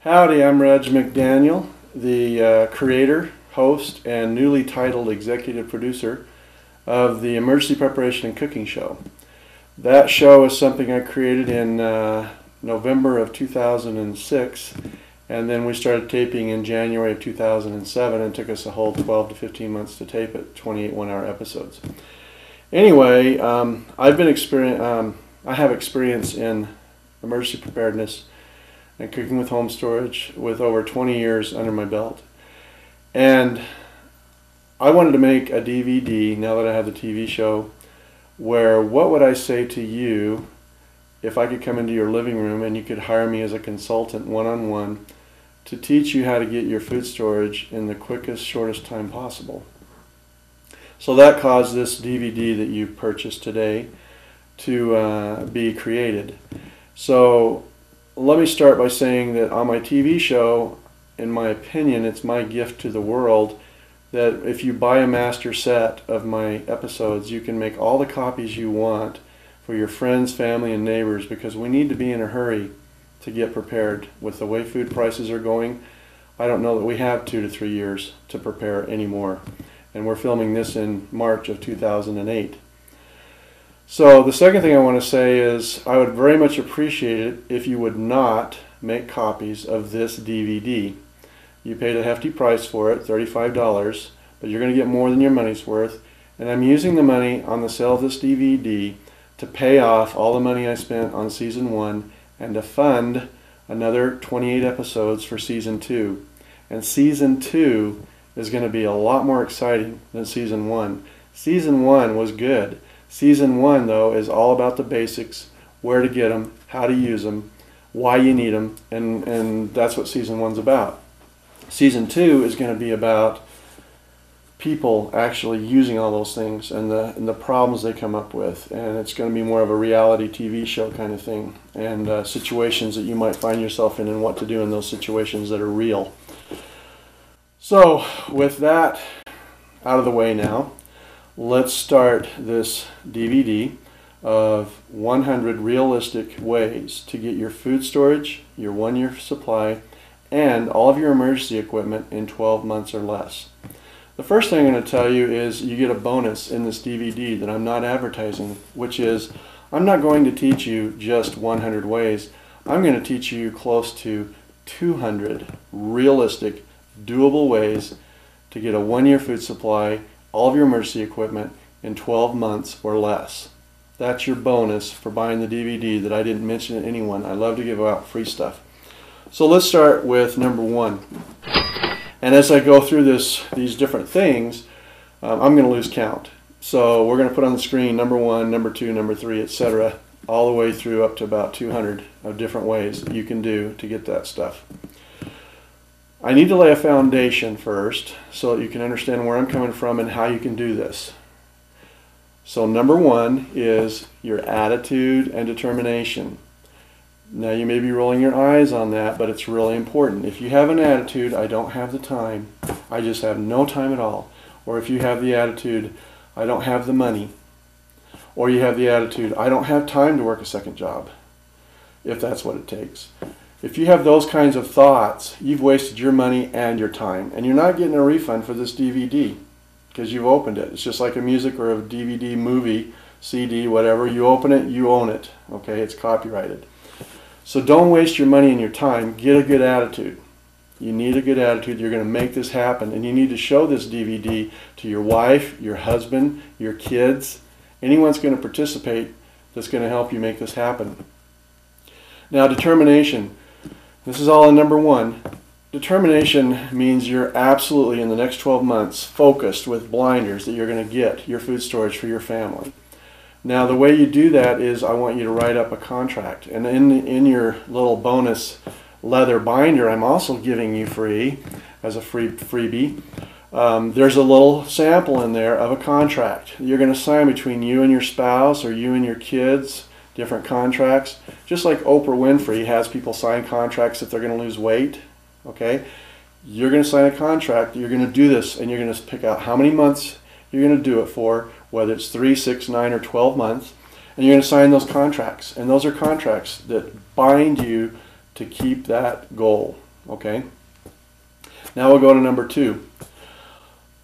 Howdy, I'm Reg McDaniel, the creator, host, and newly titled executive producer of the Emergency Preparation and Cooking Show. That show is something I created in November of 2006, and then we started taping in January of 2007, and it took us a whole 12 to 15 months to tape it, 28 one-hour episodes. Anyway, I have experience in emergency preparedness and cooking with home storage with over 20 years under my belt. And I wanted to make a DVD, now that I have the TV show, where what would I say to you if I could come into your living room and you could hire me as a consultant one-on-one to teach you how to get your food storage in the quickest, shortest time possible. So that caused this DVD that you purchased today to be created. So let me start by saying that on my TV show, in my opinion, it's my gift to the world that if you buy a master set of my episodes, you can make all the copies you want for your friends, family, and neighbors, because we need to be in a hurry to get prepared. With the way food prices are going, I don't know that we have 2 to 3 years to prepare anymore. And we're filming this in March of 2008. So the second thing I want to say is I would very much appreciate it if you would not make copies of this DVD. You paid a hefty price for it, $35, but you're going to get more than your money's worth. And I'm using the money on the sale of this DVD to pay off all the money I spent on Season 1 and to fund another 28 episodes for Season 2. And Season 2 is going to be a lot more exciting than Season 1. Season 1 was good. Season 1, though, is all about the basics, where to get them, how to use them, why you need them, and that's what Season 1's about. Season 2 is going to be about people actually using all those things and the problems they come up with, and it's going to be more of a reality TV show kind of thing, and situations that you might find yourself in and what to do in those situations that are real. So, with that out of the way now, let's start this DVD of 100 realistic ways to get your food storage, your 1-year supply, and all of your emergency equipment in 12 months or less. The first thing I'm going to tell you is you get a bonus in this DVD that I'm not advertising, which is I'm not going to teach you just 100 ways. I'm going to teach you close to 200 realistic, doable ways to get a 1-year food supply, all of your emergency equipment in 12 months or less. That's your bonus for buying the DVD that I didn't mention to anyone. I love to give out free stuff. So let's start with number 1. And as I go through these different things, I'm going to lose count. So we're going to put on the screen number 1, number 2, number 3, etc., all the way through up to about 200 of different ways that you can do to get that stuff. I need to lay a foundation first so that you can understand where I'm coming from and how you can do this. So number 1 is your attitude and determination. Now you may be rolling your eyes on that, but it's really important. If you have an attitude, I don't have the time, I just have no time at all. Or if you have the attitude, I don't have the money. Or you have the attitude, I don't have time to work a second job, if that's what it takes. If you have those kinds of thoughts, you've wasted your money and your time. And you're not getting a refund for this DVD because you've opened it. It's just like a music or a DVD, movie, CD, whatever. You open it, you own it. Okay, it's copyrighted. So don't waste your money and your time. Get a good attitude. You need a good attitude. You're going to make this happen. And you need to show this DVD to your wife, your husband, your kids. Anyone's going to participate that's going to help you make this happen. Now, determination. This is all in number 1. Determination means you're absolutely in the next 12 months focused with blinders that you're going to get your food storage for your family. Now the way you do that is I want you to write up a contract, and in your little bonus leather binder I'm also giving you free as a freebie. There's a little sample in there of a contract you're going to sign between you and your spouse or you and your kids. Different contracts, just like Oprah Winfrey has people sign contracts if they're going to lose weight. Okay, you're going to sign a contract, you're going to do this, and you're going to pick out how many months you're going to do it for, whether it's 3, 6, 9, or 12 months, and you're going to sign those contracts. And those are contracts that bind you to keep that goal. Okay? Now we'll go to number 2.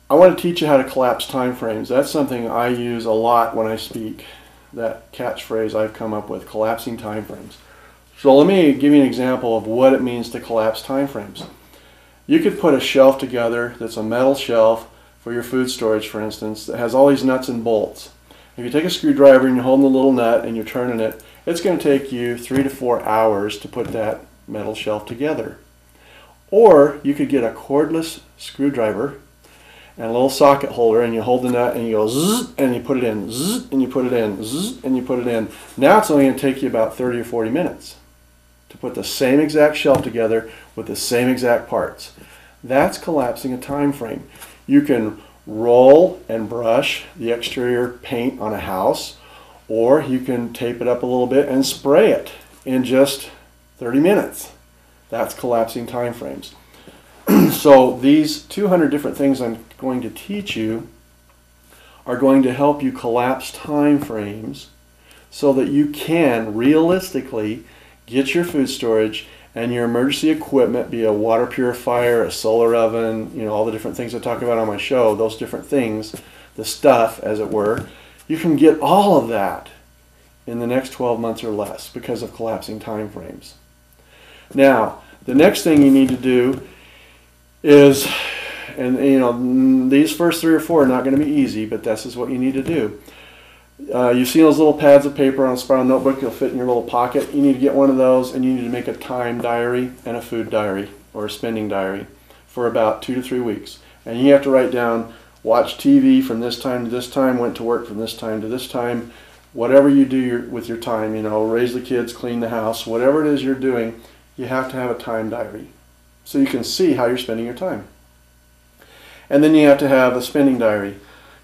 I want to teach you how to collapse time frames. That's something I use a lot when I speak. That catchphrase I've come up with, collapsing time frames. So let me give you an example of what it means to collapse time frames. You could put a shelf together that's a metal shelf for your food storage, for instance, that has all these nuts and bolts. If you take a screwdriver and you're holding the little nut and you're turning it, it's going to take you 3 to 4 hours to put that metal shelf together. Or you could get a cordless screwdriver and a little socket holder, and you hold the nut and you go zzz, and you put it in, zzz, and you put it in, zzz, and you put it in. Now it's only going to take you about 30 or 40 minutes to put the same exact shelf together with the same exact parts. That's collapsing a time frame. You can roll and brush the exterior paint on a house, or you can tape it up a little bit and spray it in just 30 minutes. That's collapsing time frames. So these 200 different things I'm going to teach you are going to help you collapse time frames so that you can realistically get your food storage and your emergency equipment, be a water purifier, a solar oven, you know, all the different things I talk about on my show, those different things, the stuff as it were, you can get all of that in the next 12 months or less because of collapsing time frames. Now, the next thing you need to do is, and you know, these first 3 or 4 are not going to be easy, but this is what you need to do. You've seen those little pads of paper on a spiral notebook, you'll fit in your little pocket. You need to get one of those, and you need to make a time diary and a food diary or a spending diary for about 2 to 3 weeks. And you have to write down, watch TV from this time to this time, went to work from this time to this time, whatever you do with your time, you know, raise the kids, clean the house, whatever it is you're doing, you have to have a time diary so you can see how you're spending your time. And then you have to have a spending diary.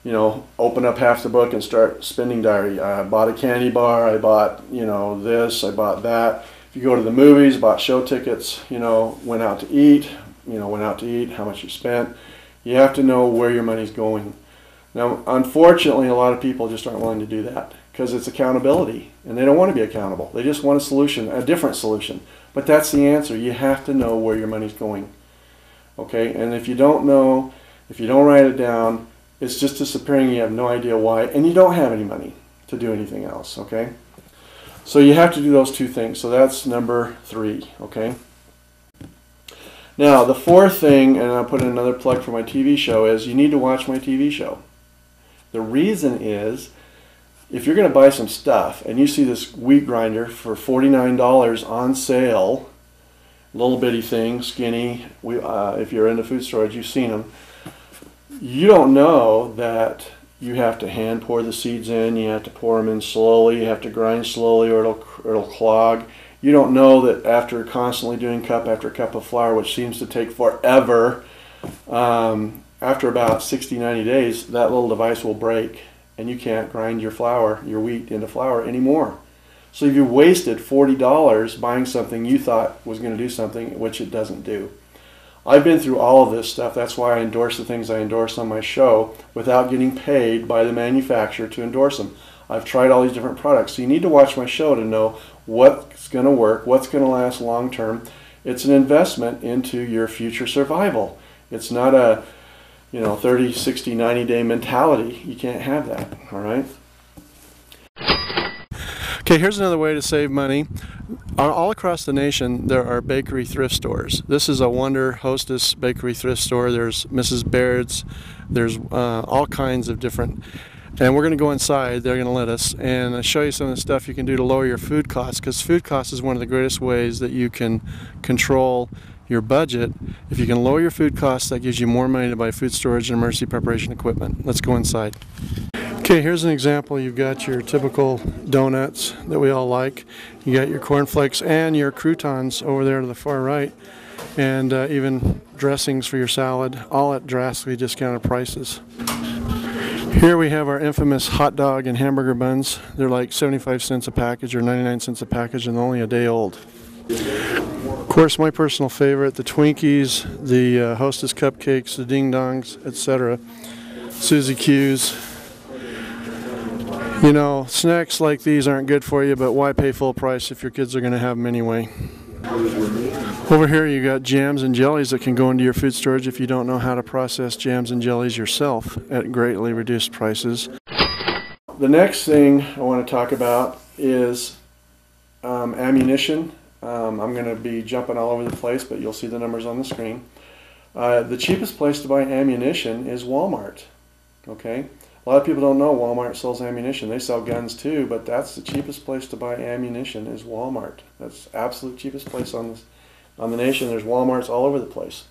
You know, open up half the book and start spending diary. I bought a candy bar, I bought, you know, this, I bought that. If you go to the movies, bought show tickets, you know, went out to eat, how much you spent. You have to know where your money's going. Now, unfortunately, a lot of people just aren't willing to do that because it's accountability, and they don't want to be accountable. They just want a solution, a different solution. But that's the answer. You have to know where your money's going. Okay, and if you don't know, if you don't write it down, it's just disappearing. You have no idea why, and you don't have any money to do anything else. Okay, so you have to do those 2 things. So that's number 3. Okay. Now the 4th thing, and I'll put in another plug for my TV show, is you need to watch my TV show. The reason is, if you're going to buy some stuff and you see this wheat grinder for $49 on sale, little bitty thing, skinny, if you're into food storage, you've seen them. You don't know that you have to hand pour the seeds in, you have to pour them in slowly, you have to grind slowly or it'll clog. You don't know that after constantly doing cup after cup of flour, which seems to take forever, after about 60, 90 days, that little device will break and you can't grind your flour, your wheat into flour anymore. So you wasted $40 buying something you thought was going to do something which it doesn't do. I've been through all of this stuff. That's why I endorse the things I endorse on my show without getting paid by the manufacturer to endorse them. I've tried all these different products. So you need to watch my show to know what's going to work, what's going to last long term. It's an investment into your future survival. It's not a 30, 60, 90-day mentality. You can't have that, all right? Okay, here's another way to save money. All across the nation, there are bakery thrift stores. This is a Wonder Hostess bakery thrift store. There's Mrs. Baird's. There's all kinds of different. And we're going to go inside. They're going to let us and show you some of the stuff you can do to lower your food costs, because food costs is one of the greatest ways that you can control your budget. If you can lower your food costs, that gives you more money to buy food storage and emergency preparation equipment. Let's go inside. Okay, here's an example. You've got your typical donuts that we all like. You got your cornflakes and your croutons over there to the far right, and even dressings for your salad, all at drastically discounted prices. Here we have our infamous hot dog and hamburger buns. They're like 75 cents a package or 99 cents a package, and only a day old. Of course, my personal favorite, the Twinkies, the Hostess cupcakes, the Ding Dongs, etc. Suzy Q's. You know, snacks like these aren't good for you, but why pay full price if your kids are going to have them anyway? Over here you got jams and jellies that can go into your food storage if you don't know how to process jams and jellies yourself at greatly reduced prices. The next thing I want to talk about is ammunition. I'm going to be jumping all over the place, but you'll see the numbers on the screen. The cheapest place to buy ammunition is Walmart. Okay, a lot of people don't know Walmart sells ammunition. They sell guns too, but that's the cheapest place to buy ammunition is Walmart. That's the absolute cheapest place on the nation. There's Walmarts all over the place.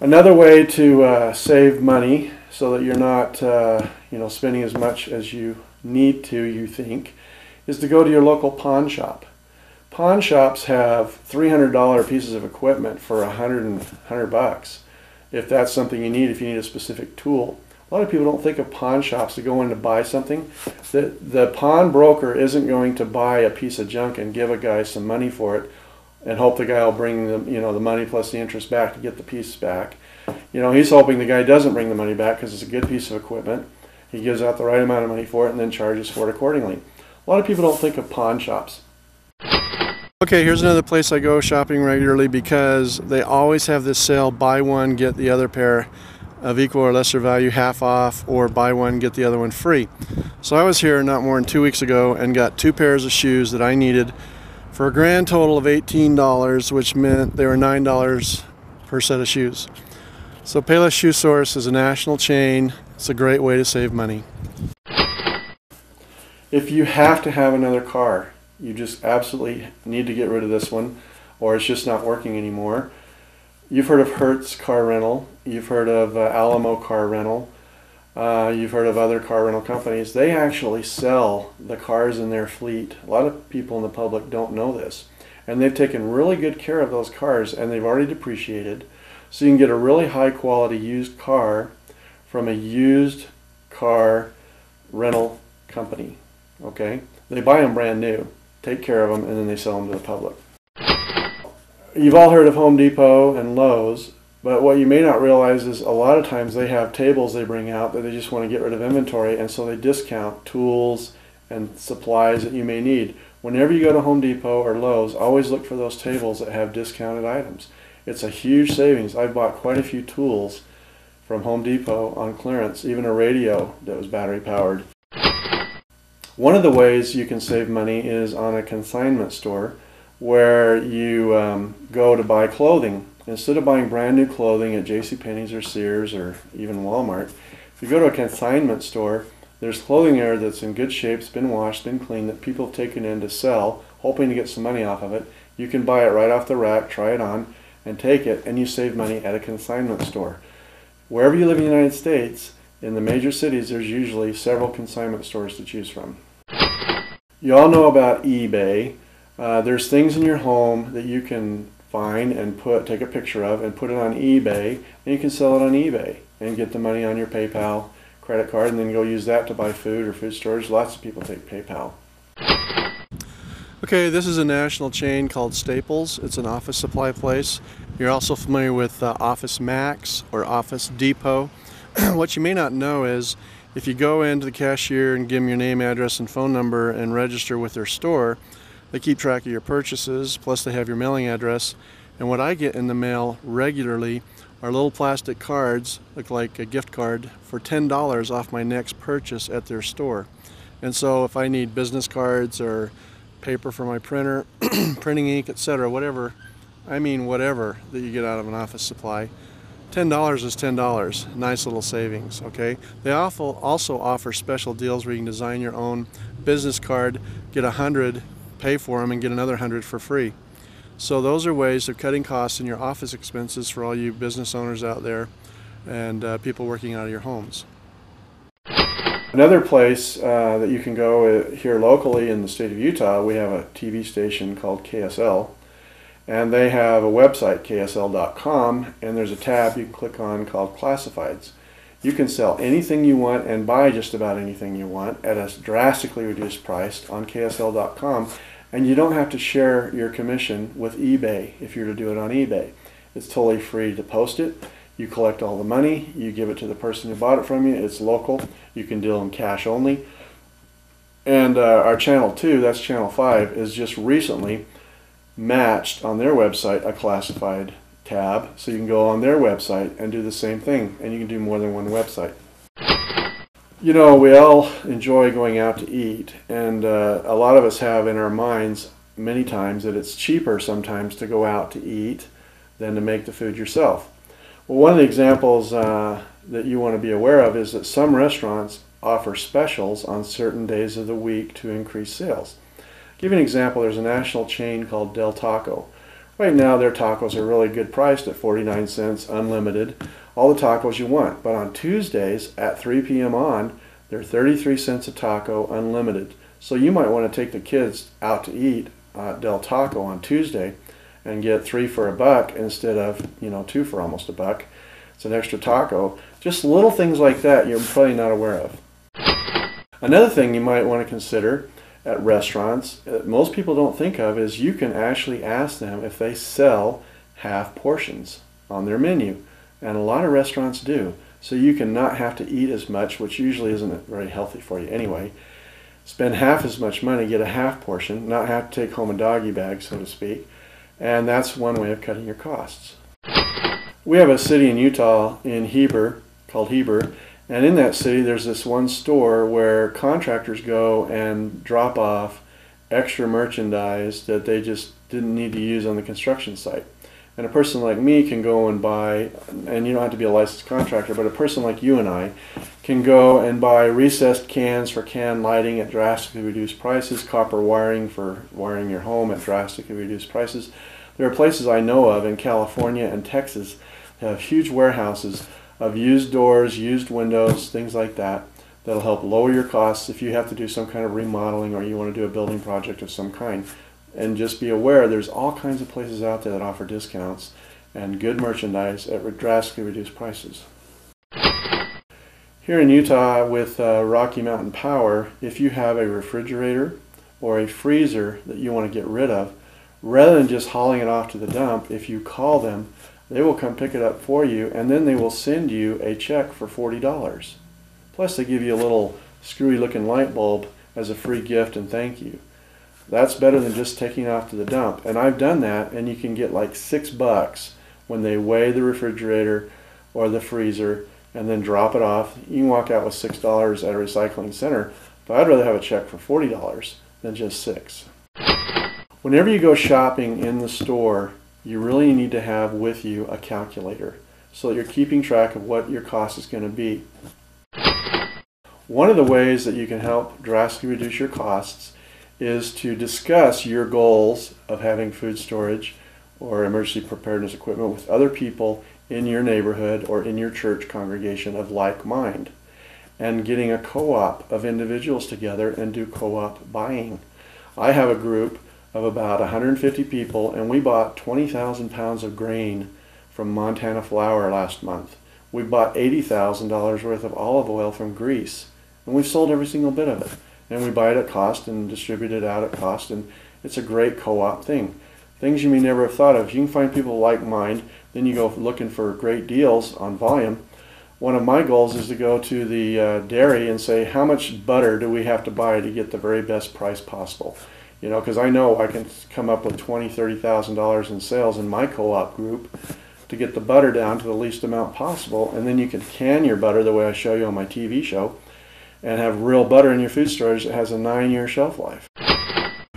Another way to save money so that you're not spending as much as you need to, you think, is to go to your local pawn shop. Pawn shops have $300 pieces of equipment for $100 bucks. If that's something you need, if you need a specific tool. A lot of people don't think of pawn shops to go in to buy something. The pawn broker isn't going to buy a piece of junk and give a guy some money for it and hope the guy will bring the money plus the interest back to get the piece back. He's hoping the guy doesn't bring the money back because it's a good piece of equipment. He gives out the right amount of money for it and then charges for it accordingly. A lot of people don't think of pawn shops. Okay, here's another place I go shopping regularly because they always have this sale, buy one, get the other pair of equal or lesser value half off, or buy one, get the other one free. So I was here not more than 2 weeks ago and got 2 pairs of shoes that I needed for a grand total of $18, which meant they were $9 per set of shoes. So Payless Shoe Source is a national chain. It's a great way to save money. If you have to have another car, you just absolutely need to get rid of this one, or it's just not working anymore. You've heard of Hertz Car Rental. You've heard of Alamo Car Rental. You've heard of other car rental companies. They actually sell the cars in their fleet. A lot of people in the public don't know this. And they've taken really good care of those cars, and they've already depreciated. So you can get a really high quality used car from a used car rental company. Okay? They buy them brand new, take care of them, and then they sell them to the public. You've all heard of Home Depot and Lowe's, but what you may not realize is a lot of times they have tables they bring out that they just want to get rid of inventory, and so they discount tools and supplies that you may need. Whenever you go to Home Depot or Lowe's, always look for those tables that have discounted items. It's a huge savings. I've bought quite a few tools from Home Depot on clearance, even a radio that was battery powered. One of the ways you can save money is on a consignment store where you go to buy clothing. Instead of buying brand new clothing at JCPenney's or Sears or even Walmart, if you go to a consignment store, there's clothing there that's in good shape, it's been washed, been cleaned, that people have taken in to sell, hoping to get some money off of it. You can buy it right off the rack, try it on, and take it, and you save money at a consignment store. Wherever you live in the United States, in the major cities, there's usually several consignment stores to choose from. You all know about eBay. There's things in your home that you can find and take a picture of and put it on eBay, and you can sell it on eBay and get the money on your PayPal credit card and then go use that to buy food or food storage. Lots of people take PayPal. Okay, this is a national chain called Staples. It's an office supply place. You're also familiar with Office Max or Office Depot. What you may not know is if you go into the cashier and give them your name, address, and phone number and register with their store, they keep track of your purchases, plus they have your mailing address. And what I get in the mail regularly are little plastic cards, look like a gift card, for $10 off my next purchase at their store. And so if I need business cards or paper for my printer, printing ink, etc., whatever that you get out of an office supply, $10 is $10. Nice little savings, okay? They also offer special deals where you can design your own business card, get 100, pay for them, and get another 100 for free. So those are ways of cutting costs in your office expenses for all you business owners out there and people working out of your homes. Another place that you can go here locally in the state of Utah, we have a TV station called KSL, and they have a website, ksl.com, and there's a tab you can click on called Classifieds. You can sell anything you want and buy just about anything you want at a drastically reduced price on ksl.com, and you don't have to share your commission with eBay if you're to do it on eBay. It's totally free to post it. You collect all the money, you give it to the person who bought it from you, it's local, you can deal in cash only. And our channel 2, that's channel 5, is just recently matched on their website a classified tab, so you can go on their website and do the same thing, and you can do more than one website. You know, we all enjoy going out to eat, and a lot of us have in our minds many times that it's cheaper sometimes to go out to eat than to make the food yourself. Well, one of the examples that you want to be aware of is that some restaurants offer specials on certain days of the week to increase sales. I'll give you an example. There's a national chain called Del Taco. Right now their tacos are really good priced at 49 cents, unlimited, all the tacos you want. But on Tuesdays at 3 p.m. on, they're 33 cents a taco, unlimited. So you might want to take the kids out to eat at Del Taco on Tuesday and get 3 for $1 instead of, 2 for almost $1. It's an extra taco. Just little things like that you're probably not aware of. Another thing you might want to consider at restaurants that most people don't think of is you can actually ask them if they sell half portions on their menu. And a lot of restaurants do. So you can not have to eat as much, which usually isn't very healthy for you anyway. Spend half as much money, get a half portion, not have to take home a doggy bag, so to speak. And that's one way of cutting your costs. We have a city in Utah in Heber, called Heber, and in that city there's this one store where contractors go and drop off extra merchandise that they just didn't need to use on the construction site. And a person like me can go and buy, and you don't have to be a licensed contractor, but a person like you and I can go and buy recessed cans for can lighting at drastically reduced prices, copper wiring for wiring your home at drastically reduced prices. There are places I know of in California and Texas that have huge warehouses of used doors, used windows, things like that, that'll help lower your costs if you have to do some kind of remodeling or you want to do a building project of some kind. And just be aware there's all kinds of places out there that offer discounts and good merchandise at drastically reduced prices. Here in Utah with Rocky Mountain Power, if you have a refrigerator or a freezer that you want to get rid of, rather than just hauling it off to the dump, if you call them, they will come pick it up for you, and then they will send you a check for $40. Plus they give you a little screwy looking light bulb as a free gift and thank you. That's better than just taking it off to the dump. And I've done that, and you can get like $6 when they weigh the refrigerator or the freezer and then drop it off. You can walk out with $6 at a recycling center, but I'd rather have a check for $40 than just $6. Whenever you go shopping in the store, you really need to have with you a calculator so that you're keeping track of what your cost is going to be. One of the ways that you can help drastically reduce your costs is to discuss your goals of having food storage or emergency preparedness equipment with other people in your neighborhood or in your church congregation of like mind, and getting a co-op of individuals together and do co-op buying. I have a group of about 150 people, and we bought 20,000 pounds of grain from Montana Flour last month. We bought $80,000 worth of olive oil from Greece, and we've sold every single bit of it. And we buy it at cost and distribute it out at cost, and it's a great co-op thing. Things you may never have thought of. If you can find people like mind, then you go looking for great deals on volume. One of my goals is to go to the dairy and say, how much butter do we have to buy to get the very best price possible? You know, because I know I can come up with $20,000, $30,000 in sales in my co-op group to get the butter down to the least amount possible, and then you can can your butter the way I show you on my TV show and have real butter in your food storage that has a 9-year shelf life.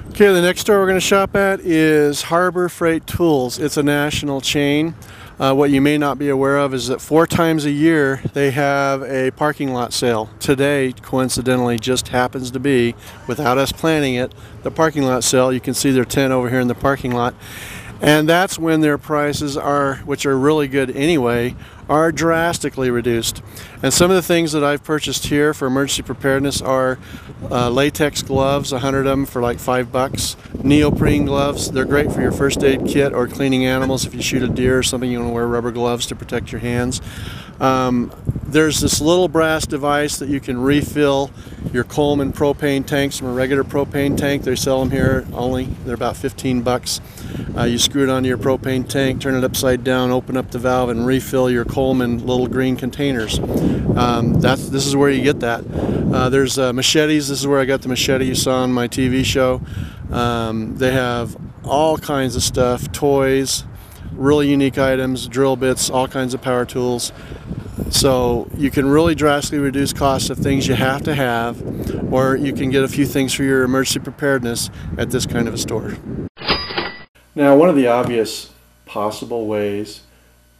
Okay, the next store we're going to shop at is Harbor Freight Tools. It's a national chain. What you may not be aware of is that 4 times a year they have a parking lot sale. Today, coincidentally, just happens to be, without us planning it, the parking lot sale. You can see their tent over here in the parking lot. And that's when their prices are, which are really good anyway, are drastically reduced. And some of the things that I've purchased here for emergency preparedness are latex gloves, 100 of them for like $5. Neoprene gloves, they're great for your first aid kit or cleaning animals. If you shoot a deer or something, you want to wear rubber gloves to protect your hands. There's this little brass device that you can refill your Coleman propane tanks from a regular propane tank. They sell them here only. They're about $15. You screw it onto your propane tank, turn it upside down, open up the valve, and refill your Coleman little green containers. This is where you get that. There's machetes. This is where I got the machete you saw on my TV show. They have all kinds of stuff, toys, really unique items, drill bits, all kinds of power tools. So you can really drastically reduce costs of things you have to have, or you can get a few things for your emergency preparedness at this kind of a store. Now, one of the obvious possible ways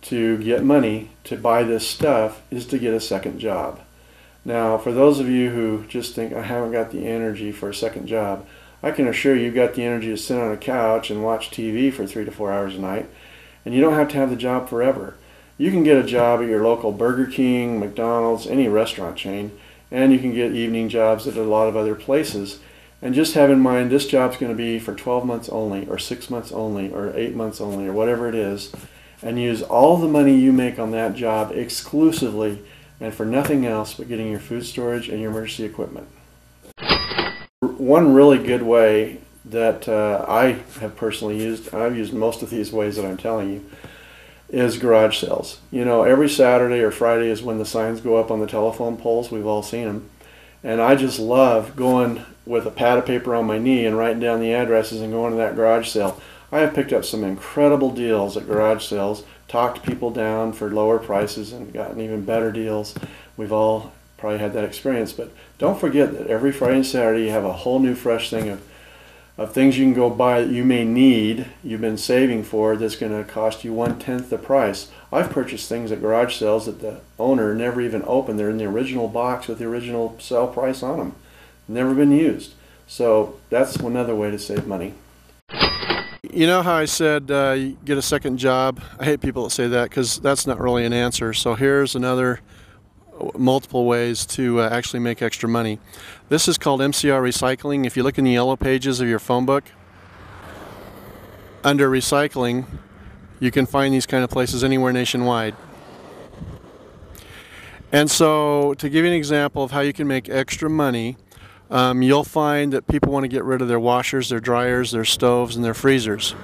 to get money to buy this stuff is to get a second job. Now, for those of you who just think, I haven't got the energy for a second job, I can assure you you've got the energy to sit on a couch and watch TV for 3 to 4 hours a night, and you don't have to have the job forever. You can get a job at your local Burger King, McDonald's, any restaurant chain, and you can get evening jobs at a lot of other places. And just have in mind, this job's going to be for 12 months only, or 6 months only, or 8 months only, or whatever it is, and use all the money you make on that job exclusively and for nothing else but getting your food storage and your emergency equipment. One really good way that I have personally used, and I've used most of these ways that I'm telling you, is garage sales. You know, every Saturday or Friday is when the signs go up on the telephone poles. We've all seen them. And I just love going with a pad of paper on my knee and writing down the addresses and going to that garage sale. I have picked up some incredible deals at garage sales, talked people down for lower prices and gotten even better deals. We've all probably had that experience, but don't forget that every Friday and Saturday you have a whole new fresh thing of things you can go buy that you may need, you've been saving for, that's going to cost you 1/10 the price. I've purchased things at garage sales that the owner never even opened. They're in the original box with the original sale price on them. Never been used. So that's another way to save money. You know how I said you get a second job? I hate people that say that because that's not really an answer. So here's another multiple ways to actually make extra money. This is called MCR Recycling. If you look in the yellow pages of your phone book, under recycling, you can find these kind of places anywhere nationwide. And so to give you an example of how you can make extra money, you'll find that people want to get rid of their washers, their dryers, their stoves, and their freezers.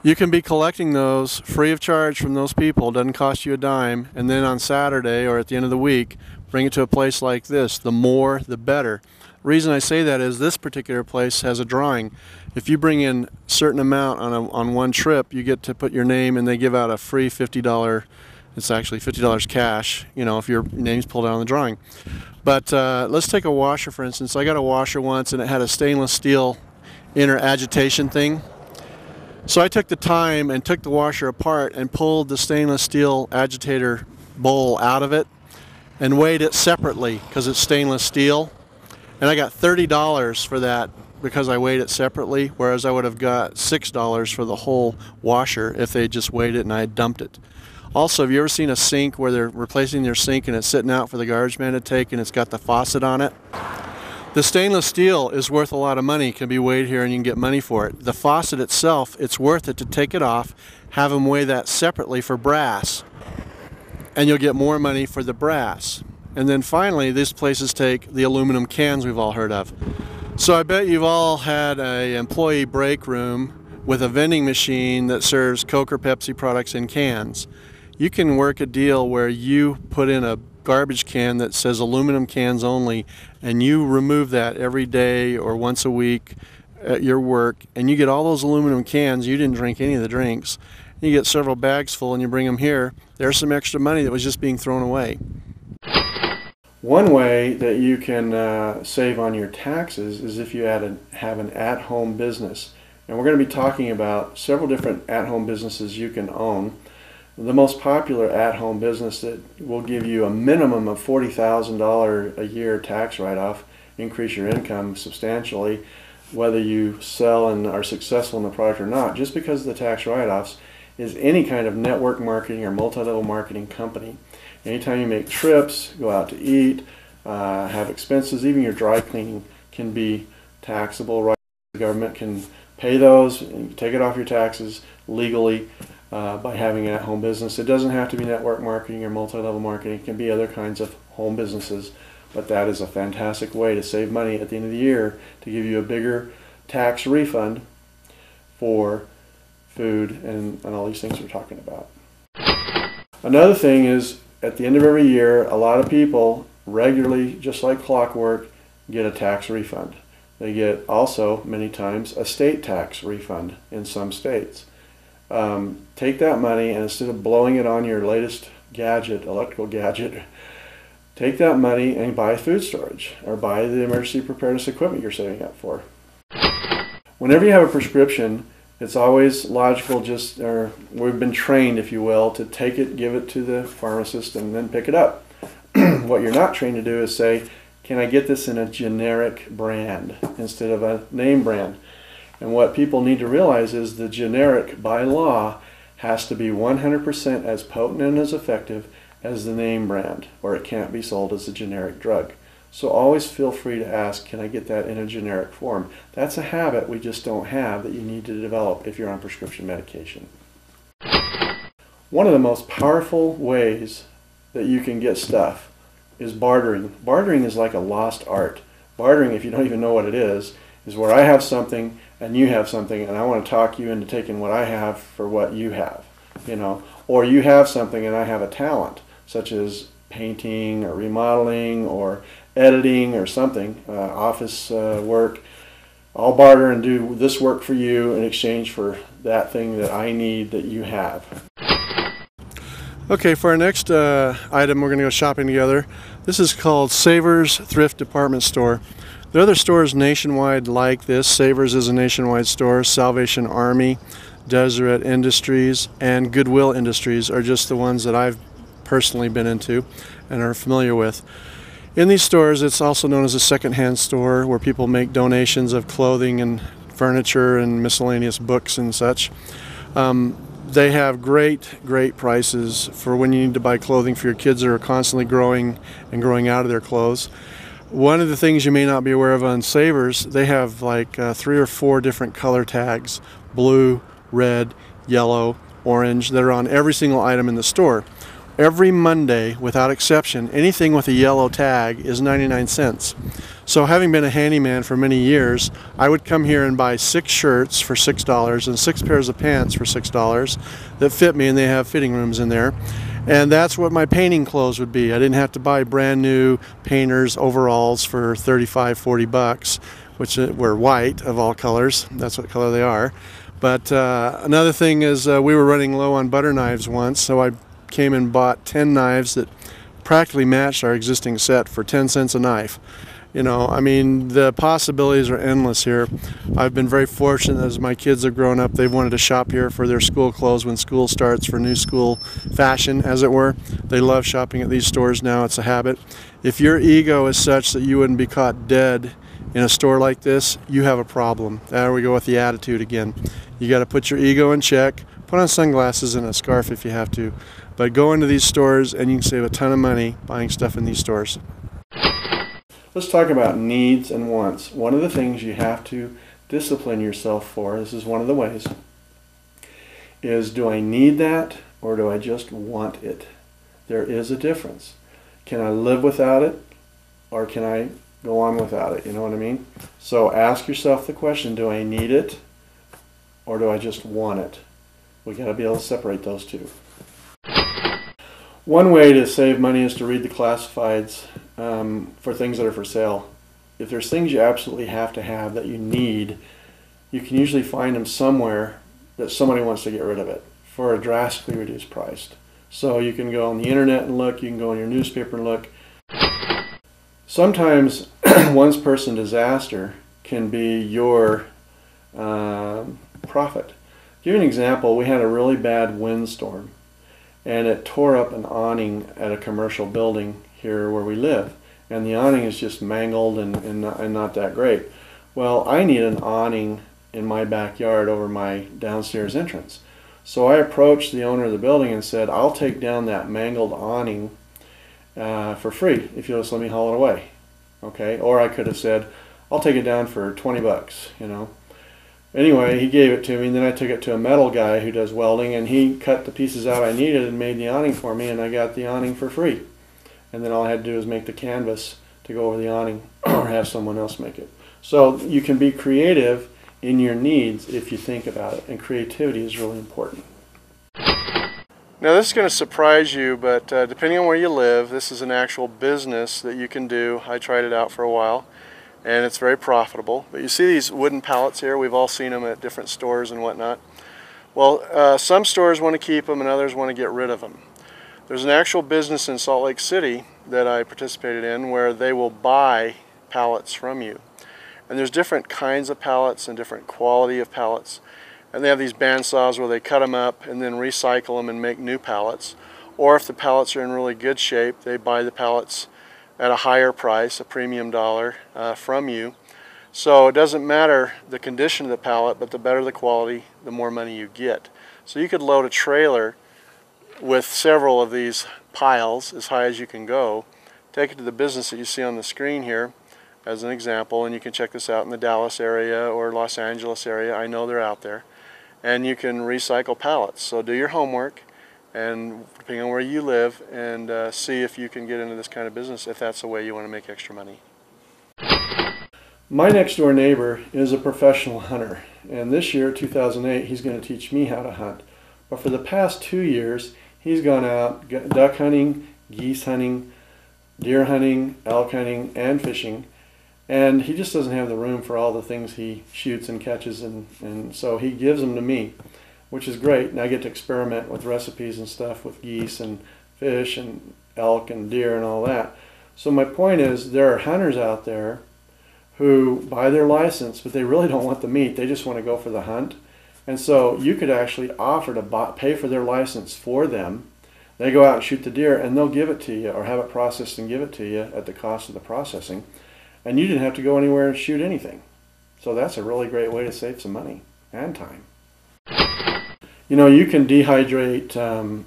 You can be collecting those free of charge from those people. It doesn't cost you a dime. And then on Saturday or at the end of the week, bring it to a place like this. The more, the better. The reason I say that is this particular place has a drawing. If you bring in a certain amount on one trip, you get to put your name, and they give out a free $50. It's actually $50 cash, you know, if your name's pulled out on the drawing. But let's take a washer, for instance. I got a washer once, and it had a stainless steel inner agitation thing. So I took the time and took the washer apart and pulled the stainless steel agitator bowl out of it and weighed it separately because it's stainless steel. And I got $30 for that because I weighed it separately, whereas I would have got $6 for the whole washer if they just weighed it and I had dumped it. Also, have you ever seen a sink where they're replacing their sink and it's sitting out for the garbage man to take and it's got the faucet on it? The stainless steel is worth a lot of money. It can be weighed here and you can get money for it. The faucet itself, it's worth it to take it off, have them weigh that separately for brass, and you'll get more money for the brass. And then finally, these places take the aluminum cans we've all heard of. So I bet you've all had an employee break room with a vending machine that serves Coke or Pepsi products in cans. You can work a deal where you put in a garbage can that says aluminum cans only, and you remove that every day or once a week at your work, and you get all those aluminum cans. You didn't drink any of the drinks. You get several bags full and you bring them here. There's some extra money that was just being thrown away. One way that you can save on your taxes is if you have an at-home business. And we're going to be talking about several different at-home businesses you can own. The most popular at-home business that will give you a minimum of $40,000 a year tax write-off, increase your income substantially, whether you sell and are successful in the product or not, just because of the tax write-offs, is any kind of network marketing or multi-level marketing company. Anytime you make trips, go out to eat, have expenses, even your dry cleaning can be taxable. Right? The government can pay those and take it off your taxes legally by having an at-home business. It doesn't have to be network marketing or multi-level marketing. It can be other kinds of home businesses, but that is a fantastic way to save money at the end of the year to give you a bigger tax refund for food and all these things we're talking about. Another thing is, at the end of every year, a lot of people regularly, just like clockwork, get a tax refund. They get also many times a state tax refund in some states. Take that money and instead of blowing it on your latest gadget, electrical gadget, take that money and buy food storage or buy the emergency preparedness equipment you're saving up for. Whenever you have a prescription, it's always logical, or we've been trained, if you will, to take it, give it to the pharmacist, and then pick it up. What you're not trained to do is say, can I get this in a generic brand instead of a name brand? And what people need to realize is the generic, by law, has to be 100% as potent and as effective as the name brand, or it can't be sold as a generic drug. So always feel free to ask, can I get that in a generic form? That's a habit we just don't have that you need to develop if you're on prescription medication. One of the most powerful ways that you can get stuff is bartering. Bartering is like a lost art. Bartering, if you don't even know what it is where I have something and you have something and I want to talk you into taking what I have for what you have, or you have something and I have a talent, such as painting or remodeling or editing or something, office work. I'll barter and do this work for you in exchange for that thing that I need that you have. Okay, for our next item, we're going to go shopping together. This is called Savers Thrift Department Store. There are other stores nationwide like this. Savers is a nationwide store. Salvation Army, Deseret Industries, and Goodwill Industries are just the ones that I've personally been into and are familiar with. In these stores, it's also known as a secondhand store where people make donations of clothing and furniture and miscellaneous books and such. They have great prices for when you need to buy clothing for your kids that are constantly growing and growing out of their clothes. One of the things you may not be aware of on Savers, they have like 3 or 4 different color tags: blue, red, yellow, orange, that are on every single item in the store. Every Monday, without exception, anything with a yellow tag is 99 cents. So having been a handyman for many years, I would come here and buy 6 shirts for $6 and 6 pairs of pants for $6 that fit me, and they have fitting rooms in there. And that's what my painting clothes would be. I didn't have to buy brand new painter's overalls for 35, 40 bucks, which were white of all colors. That's what color they are. But another thing is we were running low on butter knives once, so I came and bought 10 knives that practically matched our existing set for 10 cents a knife. I mean, the possibilities are endless here. I've been very fortunate as my kids have grown up. They've wanted to shop here for their school clothes when school starts, for new school fashion, as it were. They love shopping at these stores now. It's a habit. If your ego is such that you wouldn't be caught dead in a store like this, you have a problem. There we go with the attitude again. You got to put your ego in check. Put on sunglasses and a scarf if you have to. But go into these stores and you can save a ton of money buying stuff in these stores. Let's talk about needs and wants. One of the things you have to discipline yourself for, this is one of the ways, is do I need that or do I just want it? There is a difference. Can I live without it or can I go on without it? You know what I mean? So ask yourself the question, do I need it or do I just want it? We got to be able to separate those two. One way to save money is to read the classifieds for things that are for sale. If there's things you absolutely have to have that you need, you can usually find them somewhere that somebody wants to get rid of it for a drastically reduced price. So you can go on the internet and look, you can go in your newspaper and look. Sometimes one person disaster can be your profit. To give you an example, we had a really bad windstorm and it tore up an awning at a commercial building here where we live. And the awning is just mangled and not that great. Well, I need an awning in my backyard over my downstairs entrance. So I approached the owner of the building and said, I'll take down that mangled awning for free if you'll just let me haul it away. Okay? Or I could have said, I'll take it down for 20 bucks, Anyway, he gave it to me, and then I took it to a metal guy who does welding, and he cut the pieces out I needed and made the awning for me, and I got the awning for free. And then all I had to do was make the canvas to go over the awning or have someone else make it. So you can be creative in your needs if you think about it, and creativity is really important. Now this is going to surprise you, but depending on where you live, this is an actual business that you can do. I tried it out for a while. and it's very profitable. But you see these wooden pallets here, we've all seen them at different stores and whatnot. Well, some stores want to keep them and others want to get rid of them. There's an actual business in Salt Lake City that I participated in where they will buy pallets from you. And there's different kinds of pallets and different quality of pallets. And they have these bandsaws where they cut them up and then recycle them and make new pallets. Or if the pallets are in really good shape, they buy the pallets at a higher price, a premium dollar, from you. So it doesn't matter the condition of the pallet, but the better the quality, the more money you get. So you could load a trailer with several of these piles as high as you can go, take it to the business that you see on the screen here as an example, and you can check this out in the Dallas area or Los Angeles area. I know they're out there. And you can recycle pallets. So do your homework, and depending on where you live, and see if you can get into this kind of business if that's the way you want to make extra money. My next door neighbor is a professional hunter, and this year, 2008, he's going to teach me how to hunt. But for the past 2 years, he's gone out duck hunting, geese hunting, deer hunting, elk hunting, and fishing. And he just doesn't have the room for all the things he shoots and catches, and so he gives them to me, which is great. And I get to experiment with recipes and stuff with geese and fish and elk and deer and all that. So my point is, there are hunters out there who buy their license, but they really don't want the meat. They just want to go for the hunt. And so you could actually offer to pay for their license for them. They go out and shoot the deer, and they'll give it to you or have it processed and give it to you at the cost of the processing. And you didn't have to go anywhere and shoot anything. So that's a really great way to save some money and time. You know, you can dehydrate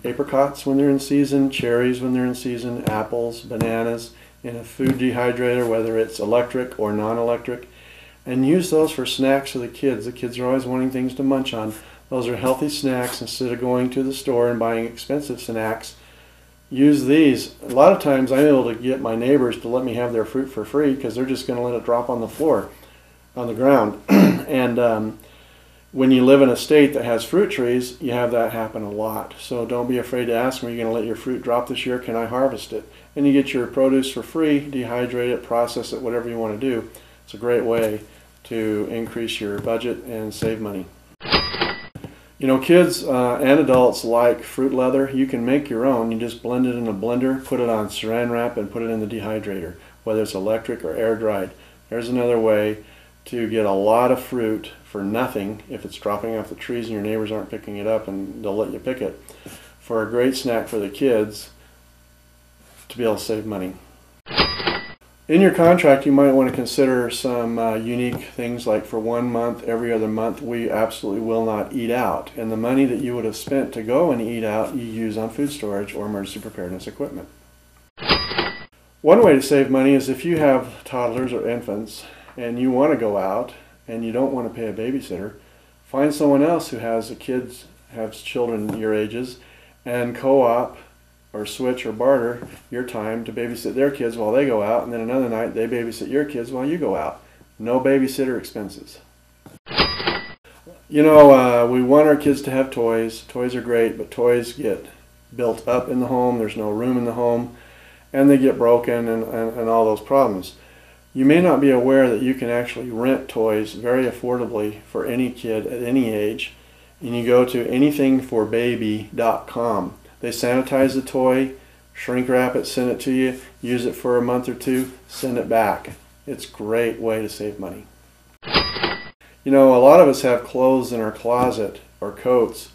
apricots when they're in season, cherries when they're in season, apples, bananas in a food dehydrator, whether it's electric or non-electric, and use those for snacks for the kids. The kids are always wanting things to munch on. Those are healthy snacks. Instead of going to the store and buying expensive snacks, use these. A lot of times I'm able to get my neighbors to let me have their fruit for free because they're just going to let it drop on the floor, on the ground. And when you live in a state that has fruit trees, you have that happen a lot. So don't be afraid to ask them, are you going to let your fruit drop this year? Can I harvest it? And you get your produce for free, dehydrate it, process it, whatever you want to do. It's a great way to increase your budget and save money. You know, kids and adults like fruit leather. You can make your own. You just blend it in a blender, put it on saran wrap, and put it in the dehydrator, whether it's electric or air dried. There's another way to get a lot of fruit for nothing if it's dropping off the trees and your neighbors aren't picking it up and they'll let you pick it, for a great snack for the kids to be able to save money. In your contract, you might want to consider some unique things, like for 1 month, every other month, we absolutely will not eat out. And the money that you would have spent to go and eat out, you use on food storage or emergency preparedness equipment. One way to save money is if you have toddlers or infants and you want to go out and you don't want to pay a babysitter, find someone else who has children your ages, and co-op or switch or barter your time to babysit their kids while they go out, and then another night they babysit your kids while you go out. No babysitter expenses. You know, we want our kids to have toys. Toys are great, but toys get built up in the home. There's no room in the home, and they get broken and all those problems. You may not be aware that you can actually rent toys very affordably for any kid at any age. And you go to anythingforbaby.com. They sanitize the toy, shrink wrap it, send it to you, use it for a month or two, send it back. It's a great way to save money. You know, a lot of us have clothes in our closet or coats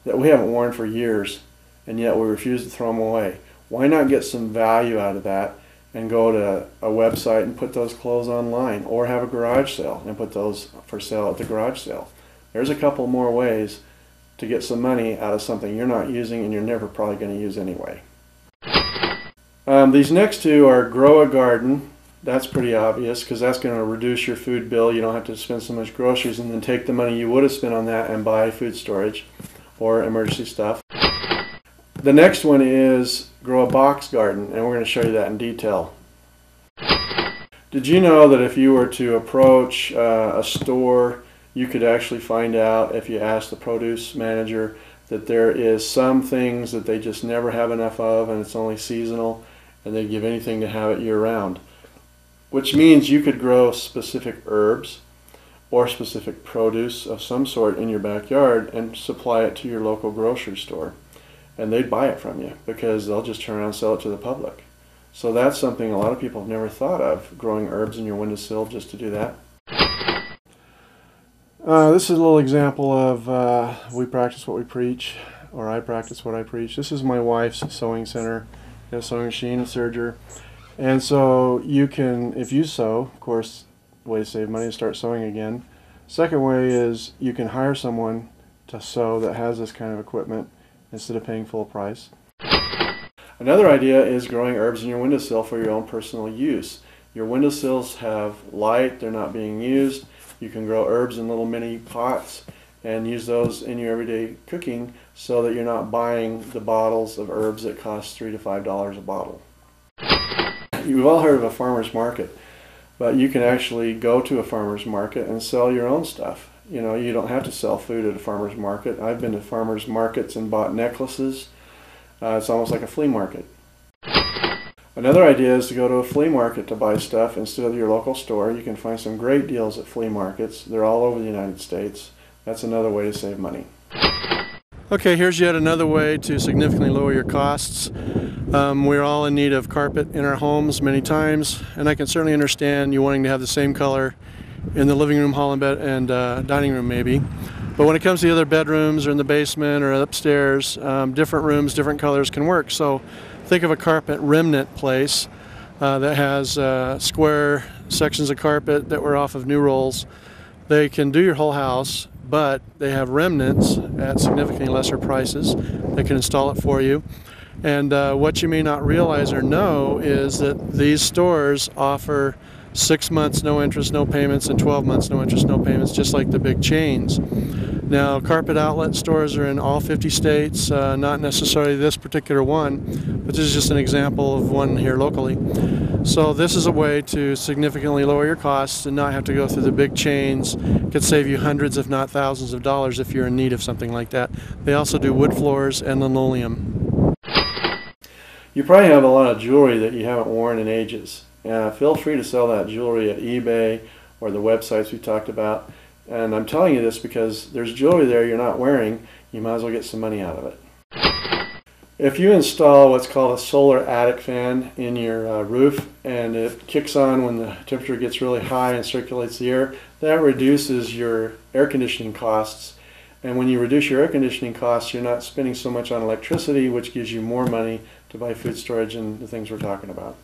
that we haven't worn for years, and yet we refuse to throw them away. Why not get some value out of that and go to a website and put those clothes online, or have a garage sale and put those for sale at the garage sale? There's a couple more ways to get some money out of something you're not using and you're never probably going to use anyway. These next two are grow a garden. That's pretty obvious because that's going to reduce your food bill. You don't have to spend so much groceries, and then take the money you would have spent on that and buy food storage or emergency stuff. The next one is grow a box garden, and we're going to show you that in detail. Did you know that if you were to approach a store, you could actually find out, if you ask the produce manager, that there is some things that they just never have enough of and it's only seasonal, and they give anything to have it year-round. which means you could grow specific herbs or specific produce of some sort in your backyard and supply it to your local grocery store. And they'd buy it from you because they'll just turn around and sell it to the public. So that's something a lot of people have never thought of, growing herbs in your windowsill just to do that. This is a little example of we practice what we preach, or I practice what I preach. This is my wife's sewing center. Got a sewing machine, a serger. And so you can, if you sew, of course, way to save money is start sewing again. Second way is you can hire someone to sew that has this kind of equipment instead of paying full price. Another idea is growing herbs in your windowsill for your own personal use. Your windowsills have light, they're not being used. You can grow herbs in little mini pots and use those in your everyday cooking so that you're not buying the bottles of herbs that cost $3 to $5 a bottle. You've all heard of a farmer's market, but you can actually go to a farmer's market and sell your own stuff. You know, you don't have to sell food at a farmer's market. I've been to farmer's markets and bought necklaces. It's almost like a flea market. Another idea is to go to a flea market to buy stuff instead of your local store. You can find some great deals at flea markets. They're all over the United States. That's another way to save money. Okay, here's yet another way to significantly lower your costs. We're all in need of carpet in our homes many times, and I can certainly understand you wanting to have the same color in the living room, hall, and bed, and dining room maybe. But when it comes to the other bedrooms or in the basement or upstairs, different rooms, different colors can work. So think of a carpet remnant place that has square sections of carpet that were off of new rolls. They can do your whole house, but they have remnants at significantly lesser prices. They can install it for you. And what you may not realize or know is that these stores offer 6 months no interest, no payments, and 12 months no interest, no payments, just like the big chains. Now, carpet outlet stores are in all 50 states, not necessarily this particular one, but this is just an example of one here locally. So this is a way to significantly lower your costs and not have to go through the big chains. It could save you hundreds, if not thousands of dollars if you're in need of something like that. They also do wood floors and linoleum. You probably have a lot of jewelry that you haven't worn in ages. Feel free to sell that jewelry at eBay or the websites we talked about. And I'm telling you this because there's jewelry there you're not wearing. You might as well get some money out of it. If you install what's called a solar attic fan in your roof and it kicks on when the temperature gets really high and circulates the air, that reduces your air conditioning costs. And when you reduce your air conditioning costs, you're not spending so much on electricity, which gives you more money to buy food storage and the things we're talking about.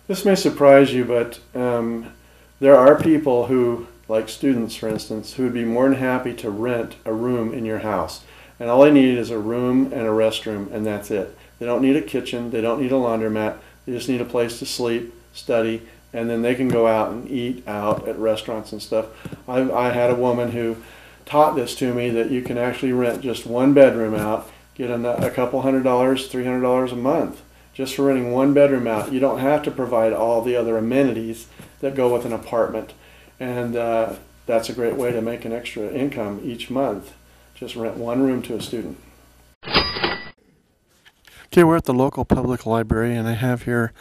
This may surprise you, but there are people who, like students for instance, who would be more than happy to rent a room in your house. And all they need is a room and a restroom, and that's it. They don't need a kitchen, they don't need a laundromat, they just need a place to sleep, study, and then they can go out and eat out at restaurants and stuff. I had a woman who taught this to me, that you can actually rent just one bedroom out, get a couple $100, $300 a month just for renting one bedroom out. You don't have to provide all the other amenities that go with an apartment. And that's a great way to make an extra income each month. Just rent one room to a student. Okay, we're at the local public library, and I have here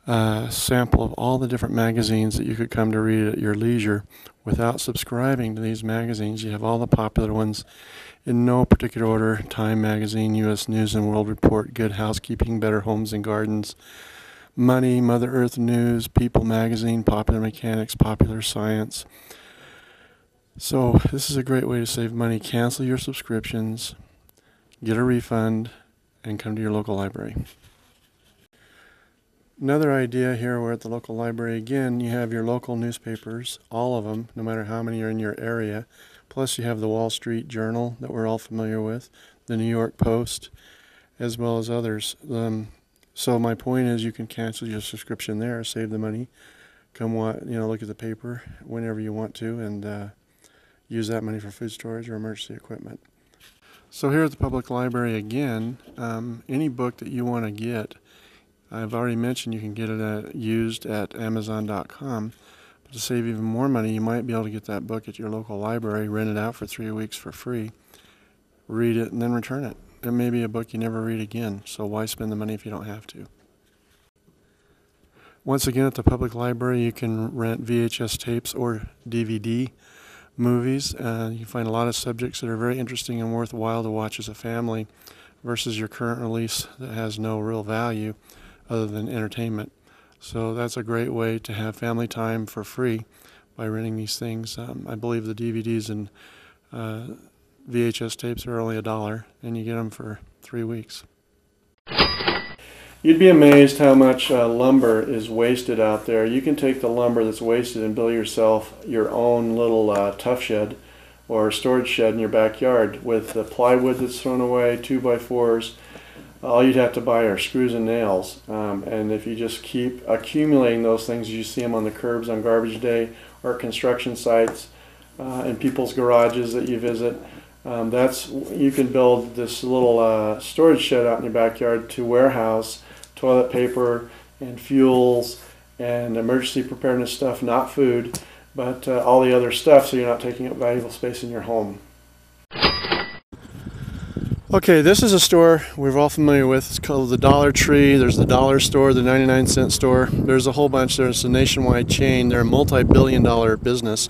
a sample of all the different magazines that you could come to read at your leisure without subscribing to these magazines. You have all the popular ones in no particular order: Time Magazine, U.S. News and World Report, Good Housekeeping, Better Homes and Gardens, Money, Mother Earth News, People Magazine, Popular Mechanics, Popular Science. So this is a great way to save money. Cancel your subscriptions, get a refund, and come to your local library. Another idea here, we're at the local library again. You have your local newspapers, all of them, no matter how many are in your area. Plus you have the Wall Street Journal that we're all familiar with, the New York Post, as well as others. So my point is, you can cancel your subscription there, save the money, come look at the paper whenever you want to, and use that money for food storage or emergency equipment. So here at the public library again, any book that you want to get, I've already mentioned you can get it used at Amazon.com. But to save even more money, you might be able to get that book at your local library, rent it out for 3 weeks for free, read it, and then return it. It may be a book you never read again, so why spend the money if you don't have to? Once again, at the public library, you can rent VHS tapes or DVD movies. You can find a lot of subjects that are very interesting and worthwhile to watch as a family versus your current release that has no real value other than entertainment. So that's a great way to have family time for free by renting these things. I believe the DVDs and VHS tapes are only $1, and you get them for 3 weeks. You'd be amazed how much lumber is wasted out there. You can take the lumber that's wasted and build yourself your own little tough shed or storage shed in your backyard with the plywood that's thrown away, 2x4s. All you'd have to buy are screws and nails. And if you just keep accumulating those things, you see them on the curbs on garbage day or at construction sites, in people's garages that you visit. You can build this little storage shed out in your backyard to warehouse toilet paper and fuels and emergency preparedness stuff, not food, but all the other stuff, so you're not taking up valuable space in your home. Okay, this is a store we're all familiar with. It's called the Dollar Tree. There's the dollar store, the 99-cent store. There's a whole bunch. There's a nationwide chain. They're a multi-billion-dollar business.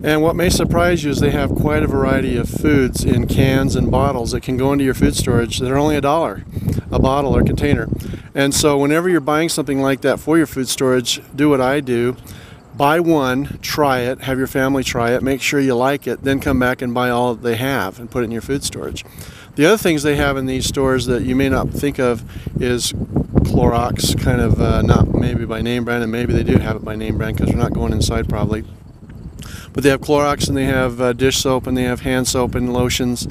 And what may surprise you is they have quite a variety of foods in cans and bottles that can go into your food storage that are only $1 a bottle or container. And so whenever you're buying something like that for your food storage, do what I do. Buy one, try it, have your family try it, make sure you like it, then come back and buy all that they have and put it in your food storage. The other things they have in these stores that you may not think of is Clorox, kind of not maybe by name brand, and maybe they do have it by name brand because they're not going inside probably. But they have Clorox, and they have dish soap, and they have hand soap and lotions,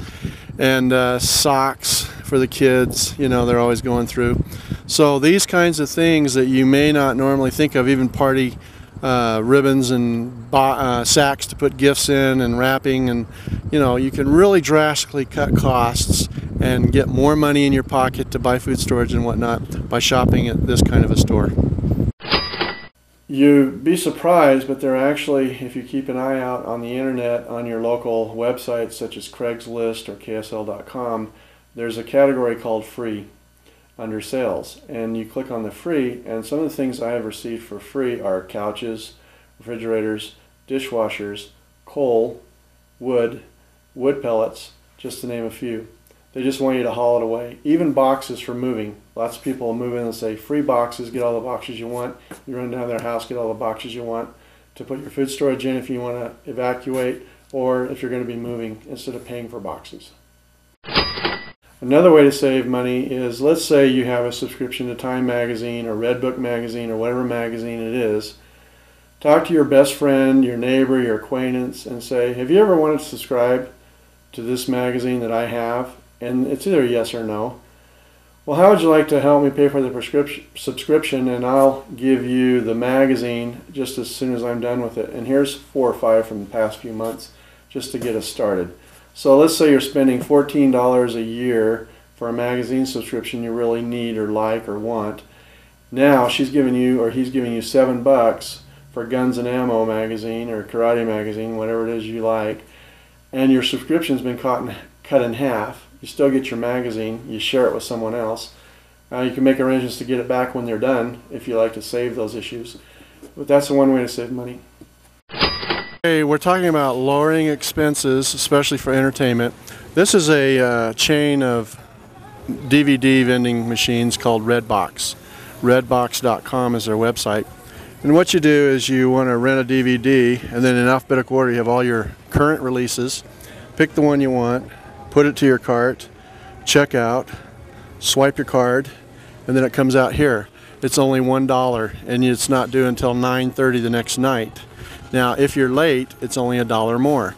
and socks for the kids. You know, they're always going through. So these kinds of things that you may not normally think of, even party ribbons and sacks to put gifts in and wrapping, and you know, you can really drastically cut costs and get more money in your pocket to buy food storage and whatnot by shopping at this kind of a store. You'd be surprised, but there are actually, if you keep an eye out on the internet, on your local websites such as Craigslist or KSL.com, there's a category called free under sales. And you click on the free, and some of the things I have received for free are couches, refrigerators, dishwashers, coal, wood pellets, just to name a few. They just want you to haul it away. Even boxes for moving. Lots of people will move in and say, free boxes, get all the boxes you want. You run down to their house, get all the boxes you want to put your food storage in if you want to evacuate, or if you're going to be moving, instead of paying for boxes. Another way to save money is, let's say you have a subscription to Time Magazine or Redbook Magazine or whatever magazine it is. Talk to your best friend, your neighbor, your acquaintance, and say, have you ever wanted to subscribe to this magazine that I have? And it's either yes or no. Well, how would you like to help me pay for the subscription, and I'll give you the magazine just as soon as I'm done with it. And here's 4 or 5 from the past few months just to get us started. So let's say you're spending $14 a year for a magazine subscription you really need or like or want. Now she's giving you, or he's giving you, $7 for Guns and Ammo magazine or Karate magazine, whatever it is you like, and your subscription's been cut in half. You still get your magazine, you share it with someone else. You can make arrangements to get it back when they're done if you like to save those issues. But that's the one way to save money. Hey, we're talking about lowering expenses, especially for entertainment. This is a chain of DVD vending machines called Redbox. Redbox.com is their website. And what you do is you want to rent a DVD, and then in alphabetical order you have all your current releases. Pick the one you want, put it to your cart, check out, swipe your card, and then it comes out here. It's only $1, and it's not due until 9:30 the next night. Now, if you're late, it's only $1 more.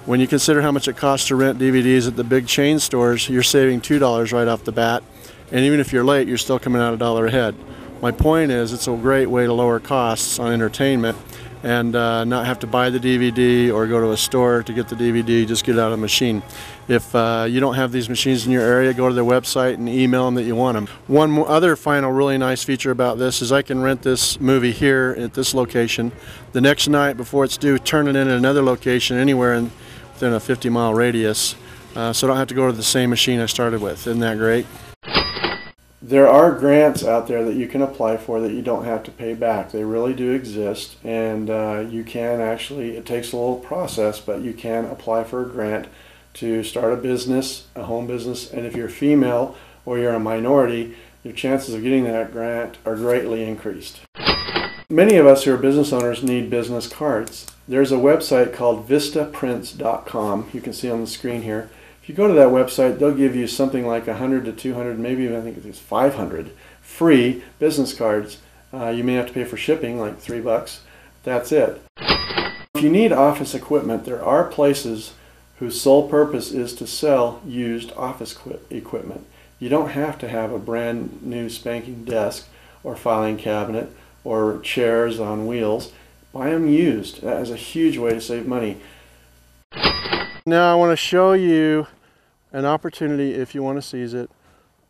When you consider how much it costs to rent DVDs at the big chain stores, you're saving $2 right off the bat. And even if you're late, you're still coming out $1 ahead. My point is, it's a great way to lower costs on entertainment and not have to buy the DVD or go to a store to get the DVD, just get it out of the machine. If you don't have these machines in your area, go to their website and email them that you want them. One other final really nice feature about this is I can rent this movie here at this location. The next night before it's due, turn it in at another location anywhere within a 50-mile radius, so I don't have to go to the same machine I started with. Isn't that great? There are grants out there that you can apply for that you don't have to pay back. They really do exist, and you can actually, it takes a little process, but you can apply for a grant to start a business, a home business, and if you're female or you're a minority, your chances of getting that grant are greatly increased. Many of us who are business owners need business cards. There's a website called vistaprints.com. You can see on the screen here. If you go to that website, they'll give you something like 100 to 200, maybe even I think it's 500 free business cards. You may have to pay for shipping, like $3. That's it. If you need office equipment, there are places whose sole purpose is to sell used office equipment. You don't have to have a brand new spanking desk or filing cabinet or chairs on wheels. Buy them used. That is a huge way to save money. Now I want to show you an opportunity, if you want to seize it,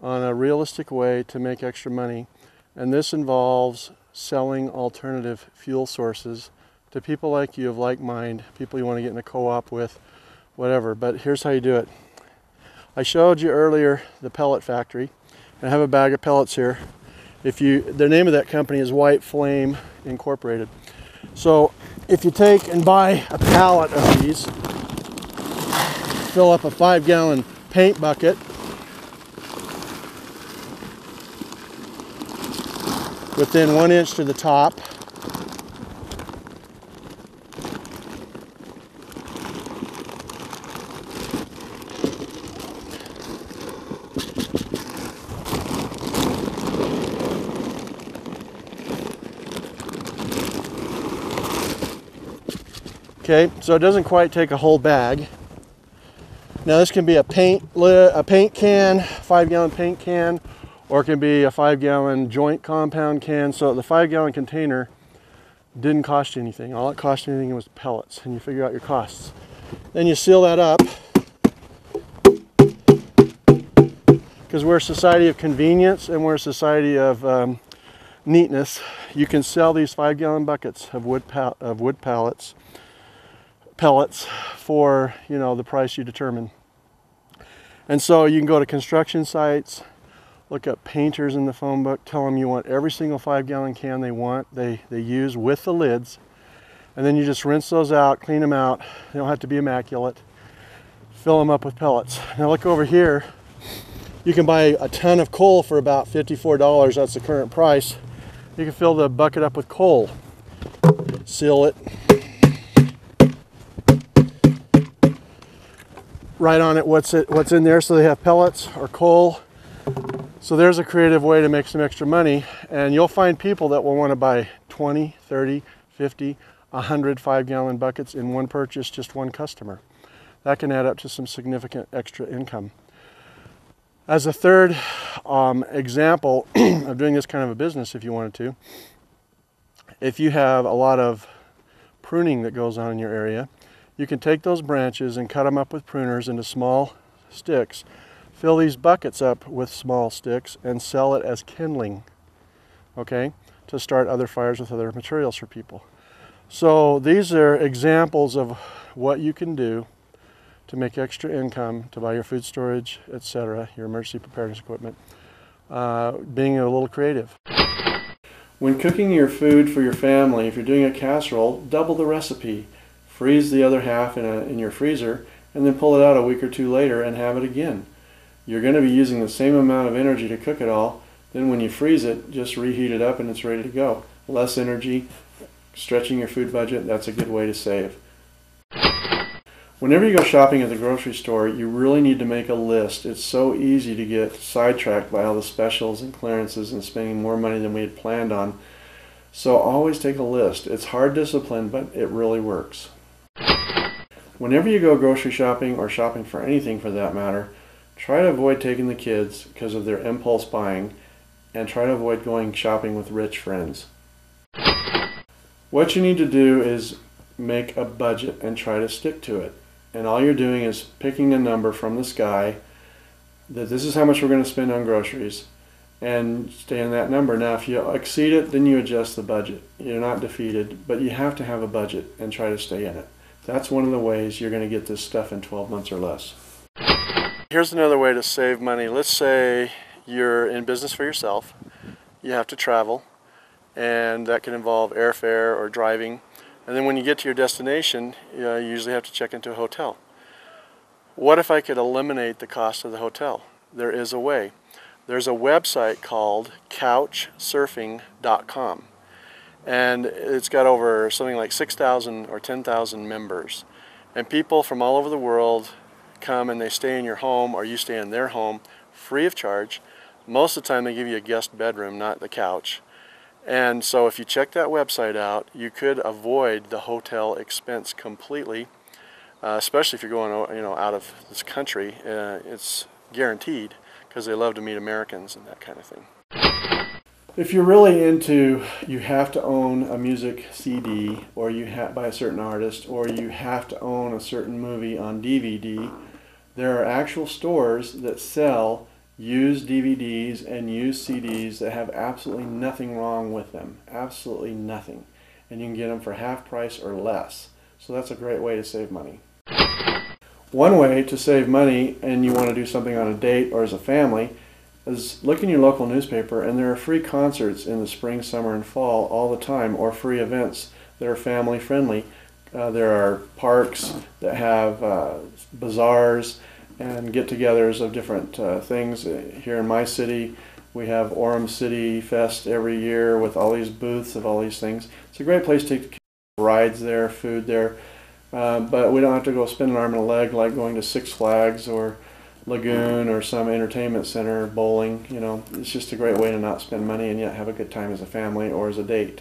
on a realistic way to make extra money. And this involves selling alternative fuel sources to people like you of like mind, people you want to get in a co-op with, whatever. But here's how you do it. I showed you earlier the pellet factory. I have a bag of pellets here. The name of that company is White Flame Incorporated. So if you take and buy a pallet of these, fill up a 5-gallon paint bucket, within 1 inch to the top, okay, so it doesn't quite take a whole bag. Now this can be a paint can, 5-gallon paint can, or it can be a 5-gallon joint compound can. So the 5-gallon container didn't cost you anything. All it cost you anything was pellets, and you figure out your costs. Then you seal that up, because we're a society of convenience and we're a society of neatness. You can sell these 5-gallon buckets of wood pellets for, you know, the price you determine. And so you can go to construction sites, look up painters in the phone book, tell them you want every single 5-gallon can they use with the lids, and then you just rinse those out, clean them out. They don't have to be immaculate. Fill them up with pellets. Now look over here. You can buy a ton of coal for about $54. That's the current price. You can fill the bucket up with coal. Seal it. Write on it what's in there, so they have pellets or coal. So there's a creative way to make some extra money, and you'll find people that will want to buy 20, 30, 50, 100 5-gallon buckets in one purchase, just one customer. That can add up to some significant extra income. As a third example of doing this kind of a business, if you wanted to, if you have a lot of pruning that goes on in your area, you can take those branches and cut them up with pruners into small sticks, fill these buckets up with small sticks, and sell it as kindling, okay, to start other fires with other materials for people. So these are examples of what you can do to make extra income, to buy your food storage, etc., your emergency preparedness equipment, being a little creative. When cooking your food for your family, if you're doing a casserole, double the recipe. Freeze the other half in your freezer, and then pull it out a week or two later and have it again. You're going to be using the same amount of energy to cook it all. Then when you freeze it, just reheat it up and it's ready to go. Less energy, stretching your food budget, that's a good way to save. Whenever you go shopping at the grocery store, you really need to make a list. It's so easy to get sidetracked by all the specials and clearances and spending more money than we had planned on. So always take a list. It's hard discipline, but it really works. Whenever you go grocery shopping, or shopping for anything for that matter, try to avoid taking the kids because of their impulse buying, and try to avoid going shopping with rich friends. What you need to do is make a budget and try to stick to it. And all you're doing is picking a number from the sky that this is how much we're going to spend on groceries, and stay in that number. Now if you exceed it, then you adjust the budget. You're not defeated, but you have to have a budget and try to stay in it. That's one of the ways you're going to get this stuff in 12 months or less. Here's another way to save money. Let's say you're in business for yourself, you have to travel, and that can involve airfare or driving. And then when you get to your destination, you usually have to check into a hotel. What if I could eliminate the cost of the hotel? There is a way. There's a website called couchsurfing.com, and it's got over something like 6,000 or 10,000 members. And people from all over the world come and they stay in your home, or you stay in their home, free of charge. Most of the time they give you a guest bedroom, not the couch. And so if you check that website out, you could avoid the hotel expense completely, especially if you're going out of this country. It's guaranteed, because they love to meet Americans and that kind of thing. If you're really into, you have to own a music CD, or by a certain artist, or you have to own a certain movie on DVD, there are actual stores that sell used DVDs and used CDs that have absolutely nothing wrong with them. Absolutely nothing. And you can get them for half price or less. So that's a great way to save money. One way to save money, and you want to do something on a date or as a family, is look in your local newspaper, and there are free concerts in the spring, summer, and fall all the time, or free events that are family friendly. There are parks that have bazaars and get-togethers of different things. Here in my city, we have Orem City Fest every year with all these booths of all these things. It's a great place to take rides there, food there, but we don't have to go spend an arm and a leg like going to Six Flags or Lagoon or some entertainment center, bowling. It's just a great way to not spend money and yet have a good time as a family or as a date.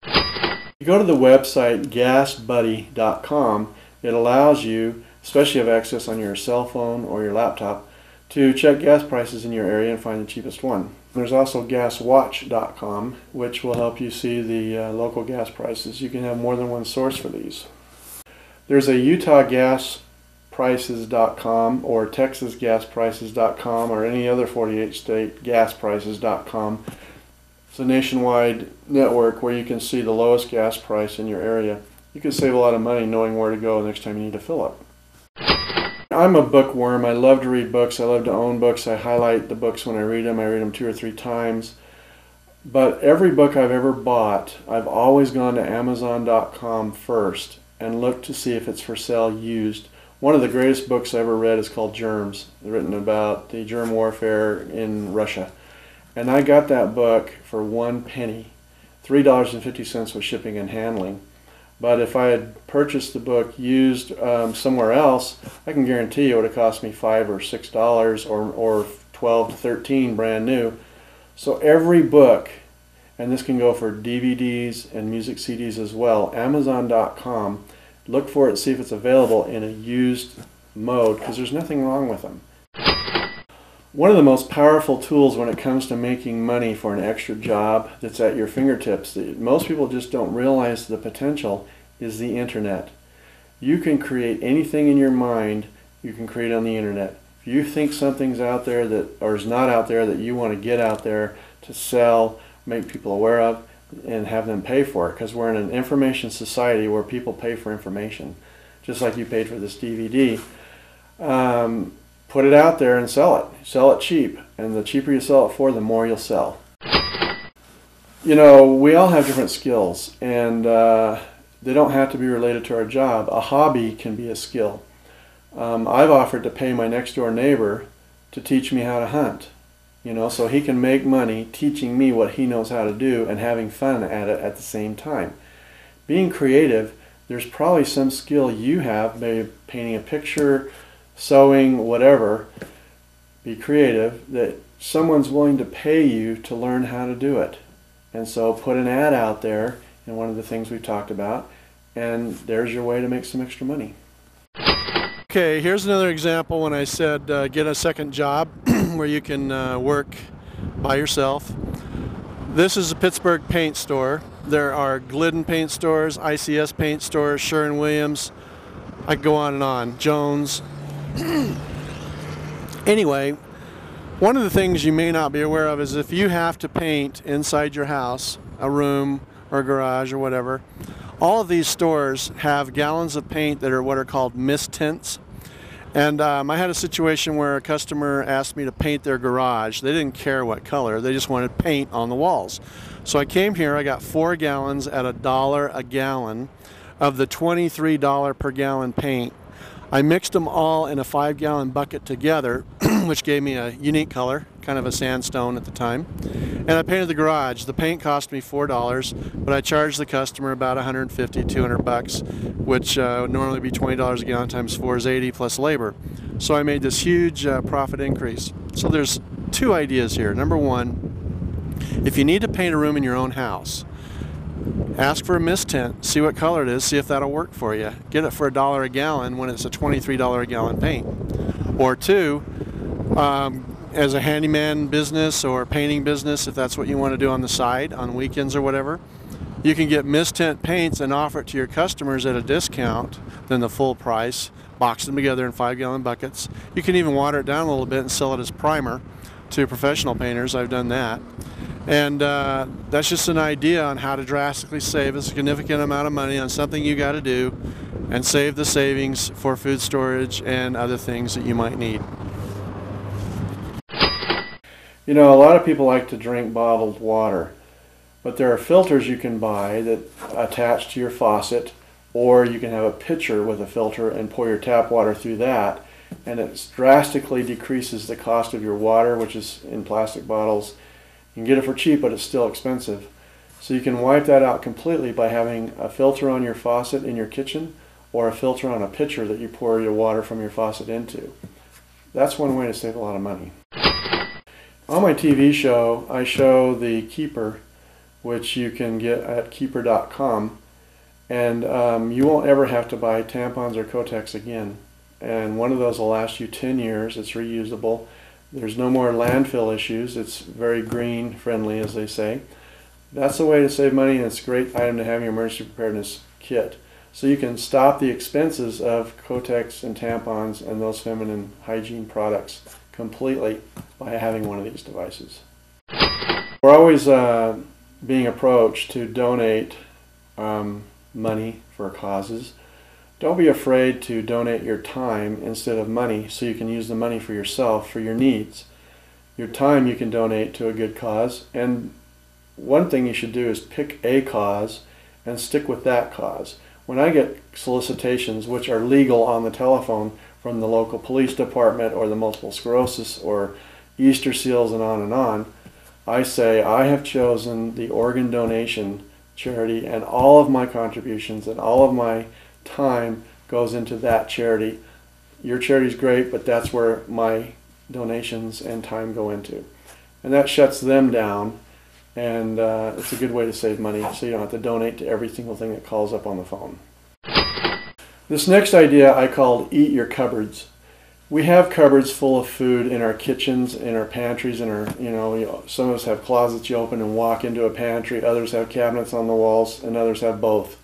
You go to the website gasbuddy.com. It allows you, especially if you have access on your cell phone or your laptop, to check gas prices in your area and find the cheapest one. There's also gaswatch.com, which will help you see the local gas prices. You can have more than one source for these. There's a UtahGasPrices.com or TexasGasPrices.com or any other 48-state gasprices.com. It's a nationwide network where you can see the lowest gas price in your area. You can save a lot of money knowing where to go next time you need to fill up. I'm a bookworm. I love to read books. I love to own books. I highlight the books when I read them. I read them 2 or 3 times. But every book I've ever bought, I've always gone to Amazon.com first and looked to see if it's for sale used. One of the greatest books I ever read is called Germs, written about the germ warfare in Russia. And I got that book for 1 penny, $3.50 with shipping and handling. But if I had purchased the book used somewhere else, I can guarantee you it would have cost me $5 or $6 or $12 to $13 brand new. So every book, and this can go for DVDs and music CDs as well, Amazon.com, look for it, see if it's available in a used mode, because there's nothing wrong with them. One of the most powerful tools when it comes to making money for an extra job that's at your fingertips, that most people just don't realize the potential, is the internet. You can create anything in your mind, you can create on the internet. If you think something's out there or is not out there that you want to get out there to sell, make people aware of, and have them pay for it, because we're in an information society where people pay for information, just like you paid for this DVD. Put it out there and sell it. Sell it cheap. And the cheaper you sell it for, the more you'll sell. We all have different skills, and they don't have to be related to our job. A hobby can be a skill. I've offered to pay my next door neighbor to teach me how to hunt, so he can make money teaching me what he knows how to do and having fun at it at the same time. Being creative, there's probably some skill you have, maybe painting a picture, sewing, whatever. Be creative, that someone's willing to pay you to learn how to do it. And so put an ad out there in one of the things we've talked about, and there's your way to make some extra money. Okay, here's another example when I said get a second job where you can work by yourself. This is a Pittsburgh paint store. There are Glidden paint stores, ICS paint stores, Sherwin-Williams. I could go on and on. Jones. Anyway, one of the things you may not be aware of is if you have to paint inside your house, a room or a garage or whatever, all of these stores have gallons of paint that are what are called mist tints. And I had a situation where a customer asked me to paint their garage. They didn't care what color, they just wanted paint on the walls. So I came here, I got 4 gallons at $1 a gallon of the $23 per gallon paint. I mixed them all in a 5-gallon bucket together, which gave me a unique color, kind of a sandstone at the time. And I painted the garage. The paint cost me $4, but I charged the customer about $150, $200, which would normally be $20 a gallon times 4 is 80 plus labor. So I made this huge profit increase. So there's 2 ideas here. Number one, if you need to paint a room in your own house, ask for a mist tint, see what color it is, see if that'll work for you. Get it for $1 a gallon when it's a $23 a gallon paint. Or 2, as a handyman business or painting business, if that's what you want to do on the side, on weekends or whatever, you can get mist tint paints and offer it to your customers at a discount than the full price, box them together in 5-gallon buckets. You can even water it down a little bit and sell it as primer to professional painters. I've done that. And that's just an idea on how to drastically save a significant amount of money on something you got to do and save the savings for food storage and other things that you might need. You know, a lot of people like to drink bottled water, but there are filters you can buy that attach to your faucet, or you can have a pitcher with a filter and pour your tap water through that, and it drastically decreases the cost of your water, which is in plastic bottles. You can get it for cheap, but it's still expensive. So you can wipe that out completely by having a filter on your faucet in your kitchen, or a filter on a pitcher that you pour your water from your faucet into. That's one way to save a lot of money. On my TV show, I show the Keeper, which you can get at keeper.com, and you won't ever have to buy tampons or Kotex again. And one of those will last you 10 years. It's reusable. There's no more landfill issues. It's very green friendly, as they say. That's a way to save money, and it's a great item to have in your emergency preparedness kit. So you can stop the expenses of Kotex and tampons and those feminine hygiene products completely by having one of these devices. We're always being approached to donate money for causes. Don't be afraid to donate your time instead of money, so you can use the money for yourself, for your needs. Your time you can donate to a good cause, and one thing you should do is pick a cause and stick with that cause. When I get solicitations, which are legal on the telephone, from the local police department or the multiple sclerosis or Easter seals and on, I say I have chosen the organ donation charity, and all of my contributions and all of my time goes into that charity. Your charity's great, but that's where my donations and time go into. And that shuts them down, and it's a good way to save money, so you don't have to donate to every single thing that calls up on the phone. This next idea I called Eat Your Cupboards. We have cupboards full of food in our kitchens, in our pantries, in our, some of us have closets you open and walk into a pantry, others have cabinets on the walls, and others have both.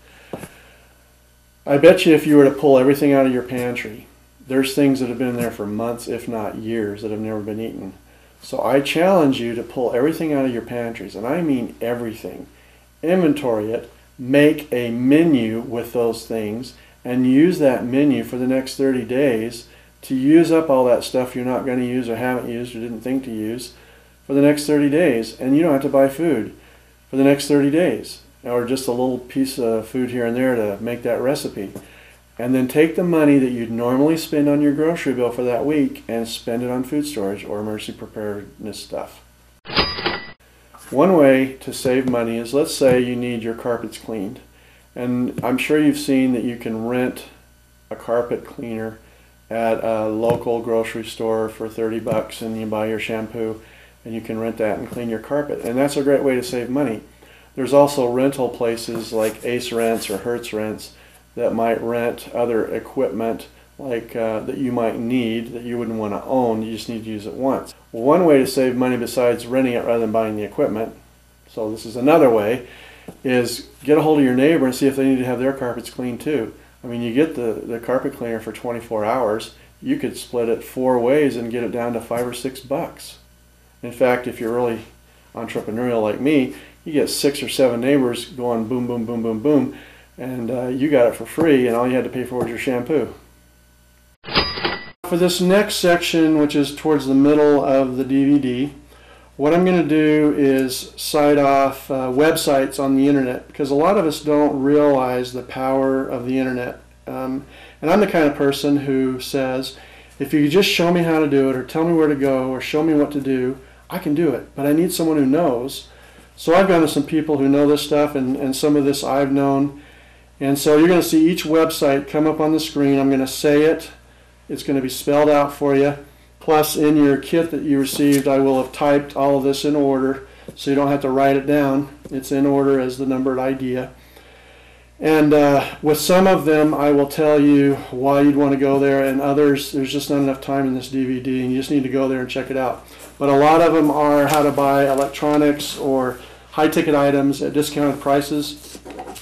I bet you if you were to pull everything out of your pantry, there's things that have been there for months, if not years, that have never been eaten. So I challenge you to pull everything out of your pantries, and I mean everything. Inventory it, make a menu with those things, and use that menu for the next 30 days to use up all that stuff you're not going to use or haven't used or didn't think to use for the next 30 days. And you don't have to buy food for the next 30 days, or just a little piece of food here and there to make that recipe. And then take the money that you'd normally spend on your grocery bill for that week and spend it on food storage or emergency preparedness stuff. One way to save money is, let's say you need your carpets cleaned. And I'm sure you've seen that you can rent a carpet cleaner at a local grocery store for 30 bucks, and you buy your shampoo and you can rent that and clean your carpet. And that's a great way to save money. There's also rental places like Ace Rents or Hertz Rents that might rent other equipment like that you might need that you wouldn't want to own. You just need to use it once. Well, one way to save money besides renting it rather than buying the equipment, so this is another way, is get a hold of your neighbor and see if they need to have their carpets cleaned too. I mean, you get the carpet cleaner for 24 hours. You could split it 4 ways and get it down to $5 or $6. In fact, if you're really entrepreneurial like me, you get 6 or 7 neighbors going boom, boom, boom, boom, boom, and you got it for free, and all you had to pay for was your shampoo. For this next section, which is towards the middle of the DVD, what I'm going to do is cite off websites on the internet, because a lot of us don't realize the power of the internet. And I'm the kind of person who says, if you just show me how to do it, or tell me where to go, or show me what to do, I can do it. But I need someone who knows. So I've gone to some people who know this stuff, and some of this I've known. And so you're going to see each website come up on the screen. I'm going to say it. It's going to be spelled out for you. Plus, in your kit that you received, I will have typed all of this in order, so you don't have to write it down. It's in order as the numbered idea. And with some of them, I will tell you why you'd want to go there, and others, there's just not enough time in this DVD, and you just need to go there and check it out. But a lot of them are how to buy electronics or high-ticket items at discounted prices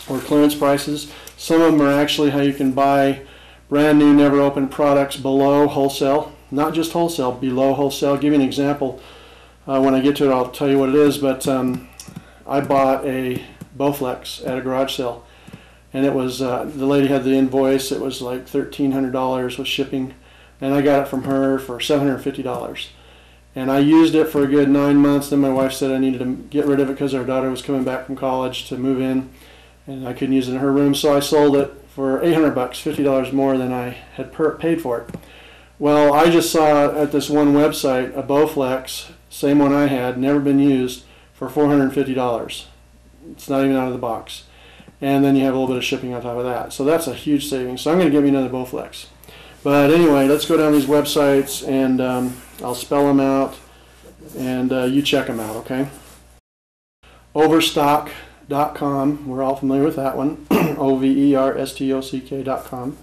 or clearance prices. Some of them are actually how you can buy brand new, never opened products below wholesale. Not just wholesale, below wholesale. I'll give you an example. When I get to it, I'll tell you what it is, but I bought a Bowflex at a garage sale. And it was, the lady had the invoice, it was like $1,300 with shipping, and I got it from her for $750. And I used it for a good 9 months, then my wife said I needed to get rid of it because our daughter was coming back from college to move in, and I couldn't use it in her room, so I sold it for $800, $50 more than I had paid for it. Well, I just saw at this one website a Bowflex, same one I had, never been used, for $450. It's not even out of the box. And then you have a little bit of shipping on top of that. So that's a huge savings. So I'm going to get me another Bowflex. But anyway, let's go down these websites, and I'll spell them out, and you check them out, okay? Overstock.com, we're all familiar with that one. overstock.com.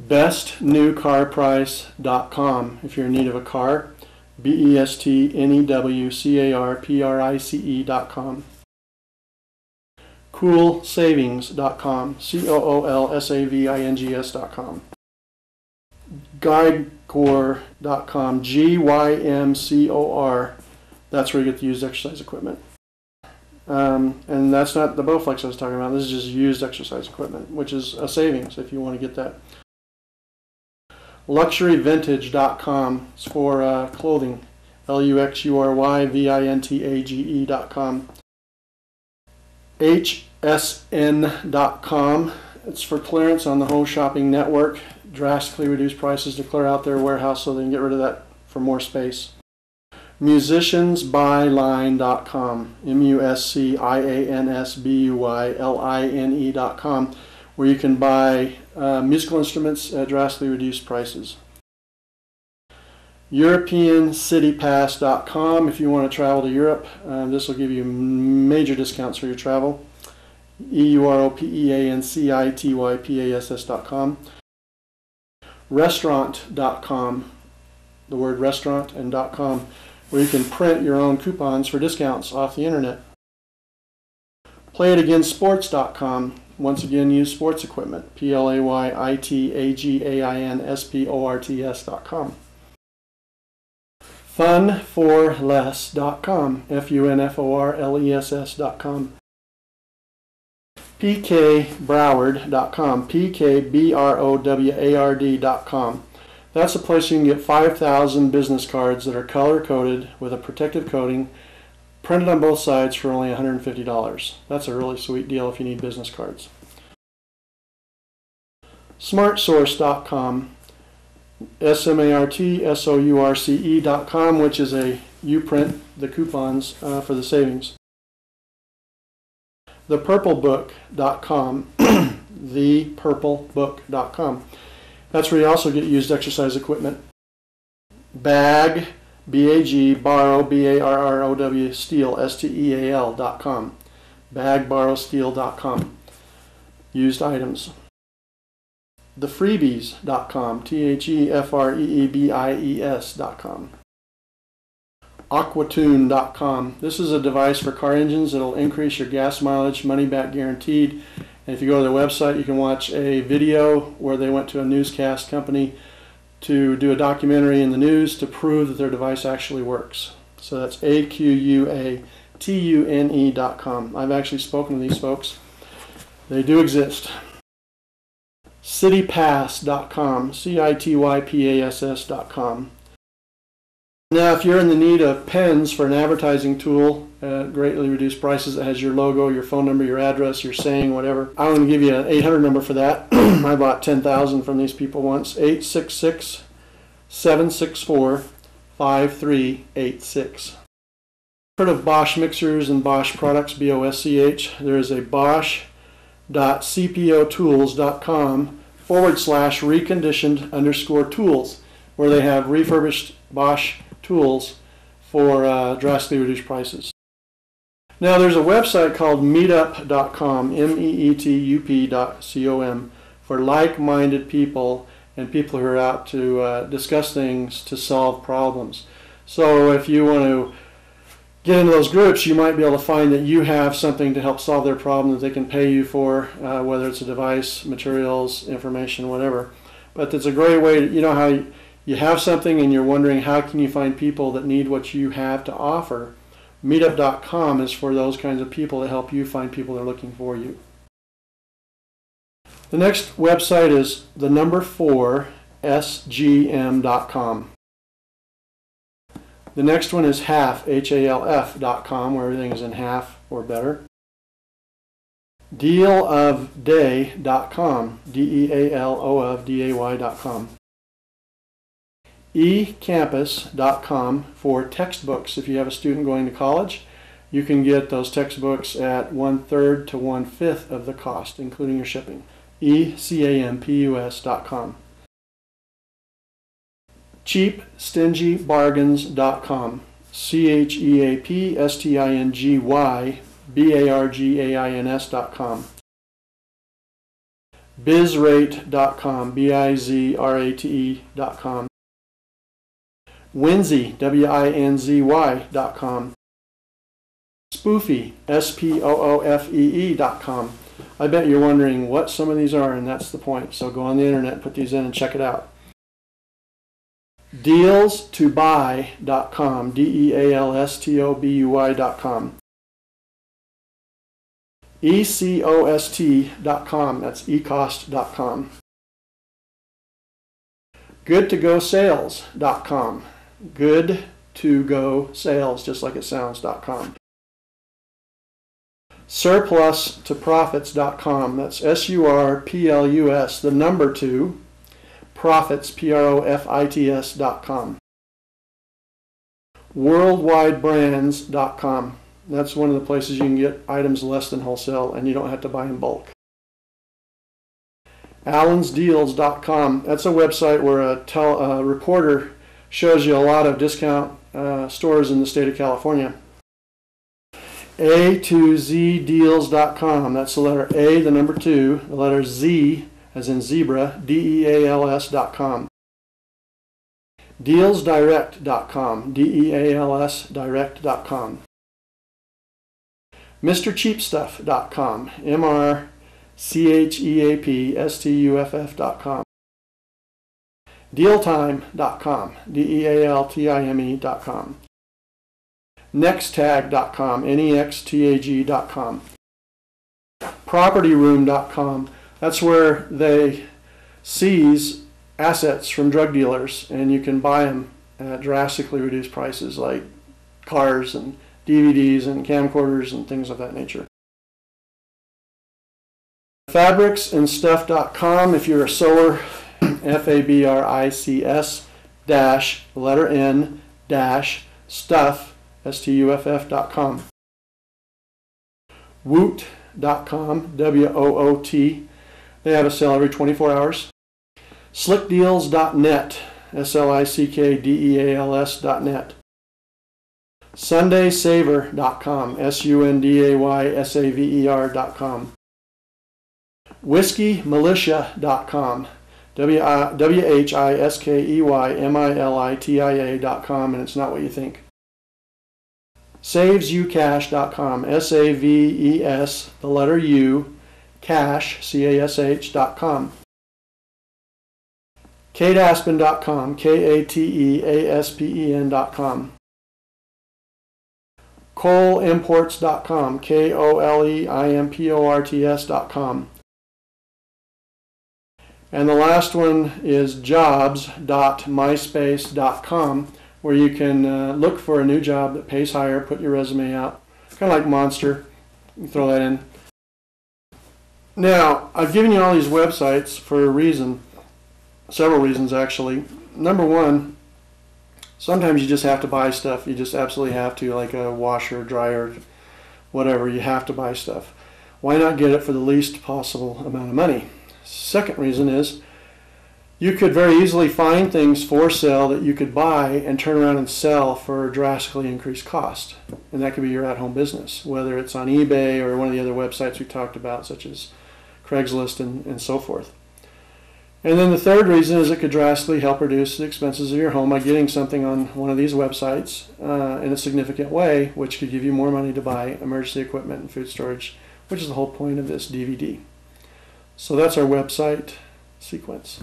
bestnewcarprice.com if you're in need of a car. bestnewcarprice.com. coolsavings.com. coolsavings.com. Gymcor.com. Gymcor. That's where you get the used exercise equipment. And that's not the Bowflex I was talking about. This is just used exercise equipment, which is a savings if you want to get that. Luxuryvintage.com. It's for clothing. luxuryvintage.com. hsn.com. It's for clearance on the Home Shopping Network. Drastically reduced prices to clear out their warehouse so they can get rid of that for more space. Musiciansbuyline.com. musciansbuyline.com, where you can buy musical instruments at drastically reduced prices. EuropeanCityPass.com if you want to travel to Europe. This will give you major discounts for your travel. EuropeanCityPass.com. Restaurant.com, the word restaurant and .com, where you can print your own coupons for discounts off the internet. PlayItAgainSports.com, once again used sports equipment. PlayItAgainSports.com. Funforless.com, funforless.com. pkbroward.com, pkbroward.com. That's a place you can get 5,000 business cards that are color-coded with a protective coating, printed on both sides for only $150. That's a really sweet deal if you need business cards. Smartsource.com, smartsource.com, which is you print the coupons for the savings. Thepurplebook.com, thepurplebook.com. That's where you also get used exercise equipment. Bag, B-A-G, borrow, B-A-R-R-O-W, steel, S-T-E-A-L.com. Bagborrowsteel.com. Used items. Thefreebies.com, T-H-E-F-R-E-E-B-I-E-S.com. Aquatune.com. This is a device for car engines that will increase your gas mileage, money back guaranteed. And if you go to their website, you can watch a video where they went to a newscast company to do a documentary in the news to prove that their device actually works. So that's AQUATUNE.com. I've actually spoken to these folks. They do exist. citypass.com, citypass.com. Now, if you're in the need of pens for an advertising tool at greatly reduced prices that has your logo, your phone number, your address, your saying, whatever, I'm going to give you an 800 number for that. I bought 10,000 from these people once. 866-764-5386. Heard of Bosch mixers and Bosch products, BOSCH? There is a bosch.cpotools.com/reconditioned_tools where they have refurbished Bosch tools for drastically reduced prices. Now there's a website called meetup.com, meetup.com, for like-minded people and people who are out to discuss things to solve problems. So if you want to get into those groups, you might be able to find that you have something to help solve their problem that they can pay you for, whether it's a device, materials, information, whatever. But it's a great way to, you know how you have something and you're wondering how can you find people that need what you have to offer. Meetup.com is for those kinds of people to help you find people that are looking for you. The next website is the number 4 sgm.com. The next one is half, half.com, where everything is in half or better. Dealofday.com, dealofday.com. ecampus.com for textbooks. If you have a student going to college, you can get those textbooks at 1/3 to 1/5 of the cost, including your shipping. ecampus.com. cheapstingybargains.com, cheapstingybargains.com. bizrate.com, bizrate.com. Winzy, winzy.com. Spoofy, spoofee.com. I bet you're wondering what some of these are, and that's the point. So go on the internet, put these in, and check it out. Dealstobuy.com, dealstobuy.com. ecost.com, that's ecost.com. goodtogosales.com, goodtogosales, just like it sounds.com. surplustoprofits.com, that's surplus, the number 2, profits, profits.com. worldwidebrands.com, that's one of the places you can get items less than wholesale and you don't have to buy in bulk. allensdeals.com, that's a website where a reporter shows you a lot of discount stores in the state of California. A2Zdeals.com, that's the letter A, the number 2, the letter Z as in zebra, deals.com. dealsdirect.com, dealsdirect.com. mrcheapstuff.com, mrcheapstuff.com. dealtime.com, dealtime.com. nextag.com, nextag.com. propertyroom.com, that's where they seize assets from drug dealers and you can buy them at drastically reduced prices like cars and DVDs and camcorders and things of that nature. Fabricsandstuff.com, if you're a sewer, Fabrics dash letter N dash stuff, stuff.com. Woot.com, WOOT, they have a sale every 24 hours. Slickdeals.net, SLICKDEALS.net. Sundaysaver.com, SUNDAYSAVER.com. WhiskeyMilitia.com, WHISKEYMILITIA.com, and it's not what you think. SavesUcash.com, SAVES, the letter U, cash, CASH.com. KateAspen.com, KateAspen.com. KoleImports.com, KoleImports.com. And the last one is jobs.myspace.com, where you can look for a new job that pays higher, put your resume out, kind of like Monster. You throw that in. Now, I've given you all these websites for a reason, several reasons actually. Number one, sometimes you just have to buy stuff. You just absolutely have to, like a washer, dryer, whatever. You have to buy stuff. Why not get it for the least possible amount of money? Second reason is you could very easily find things for sale that you could buy and turn around and sell for drastically increased cost. And that could be your at-home business, whether it's on eBay or one of the other websites we talked about, such as Craigslist and so forth. And then the third reason is it could drastically help reduce the expenses of your home by getting something on one of these websites in a significant way, which could give you more money to buy emergency equipment and food storage, which is the whole point of this DVD. So that's our website sequence.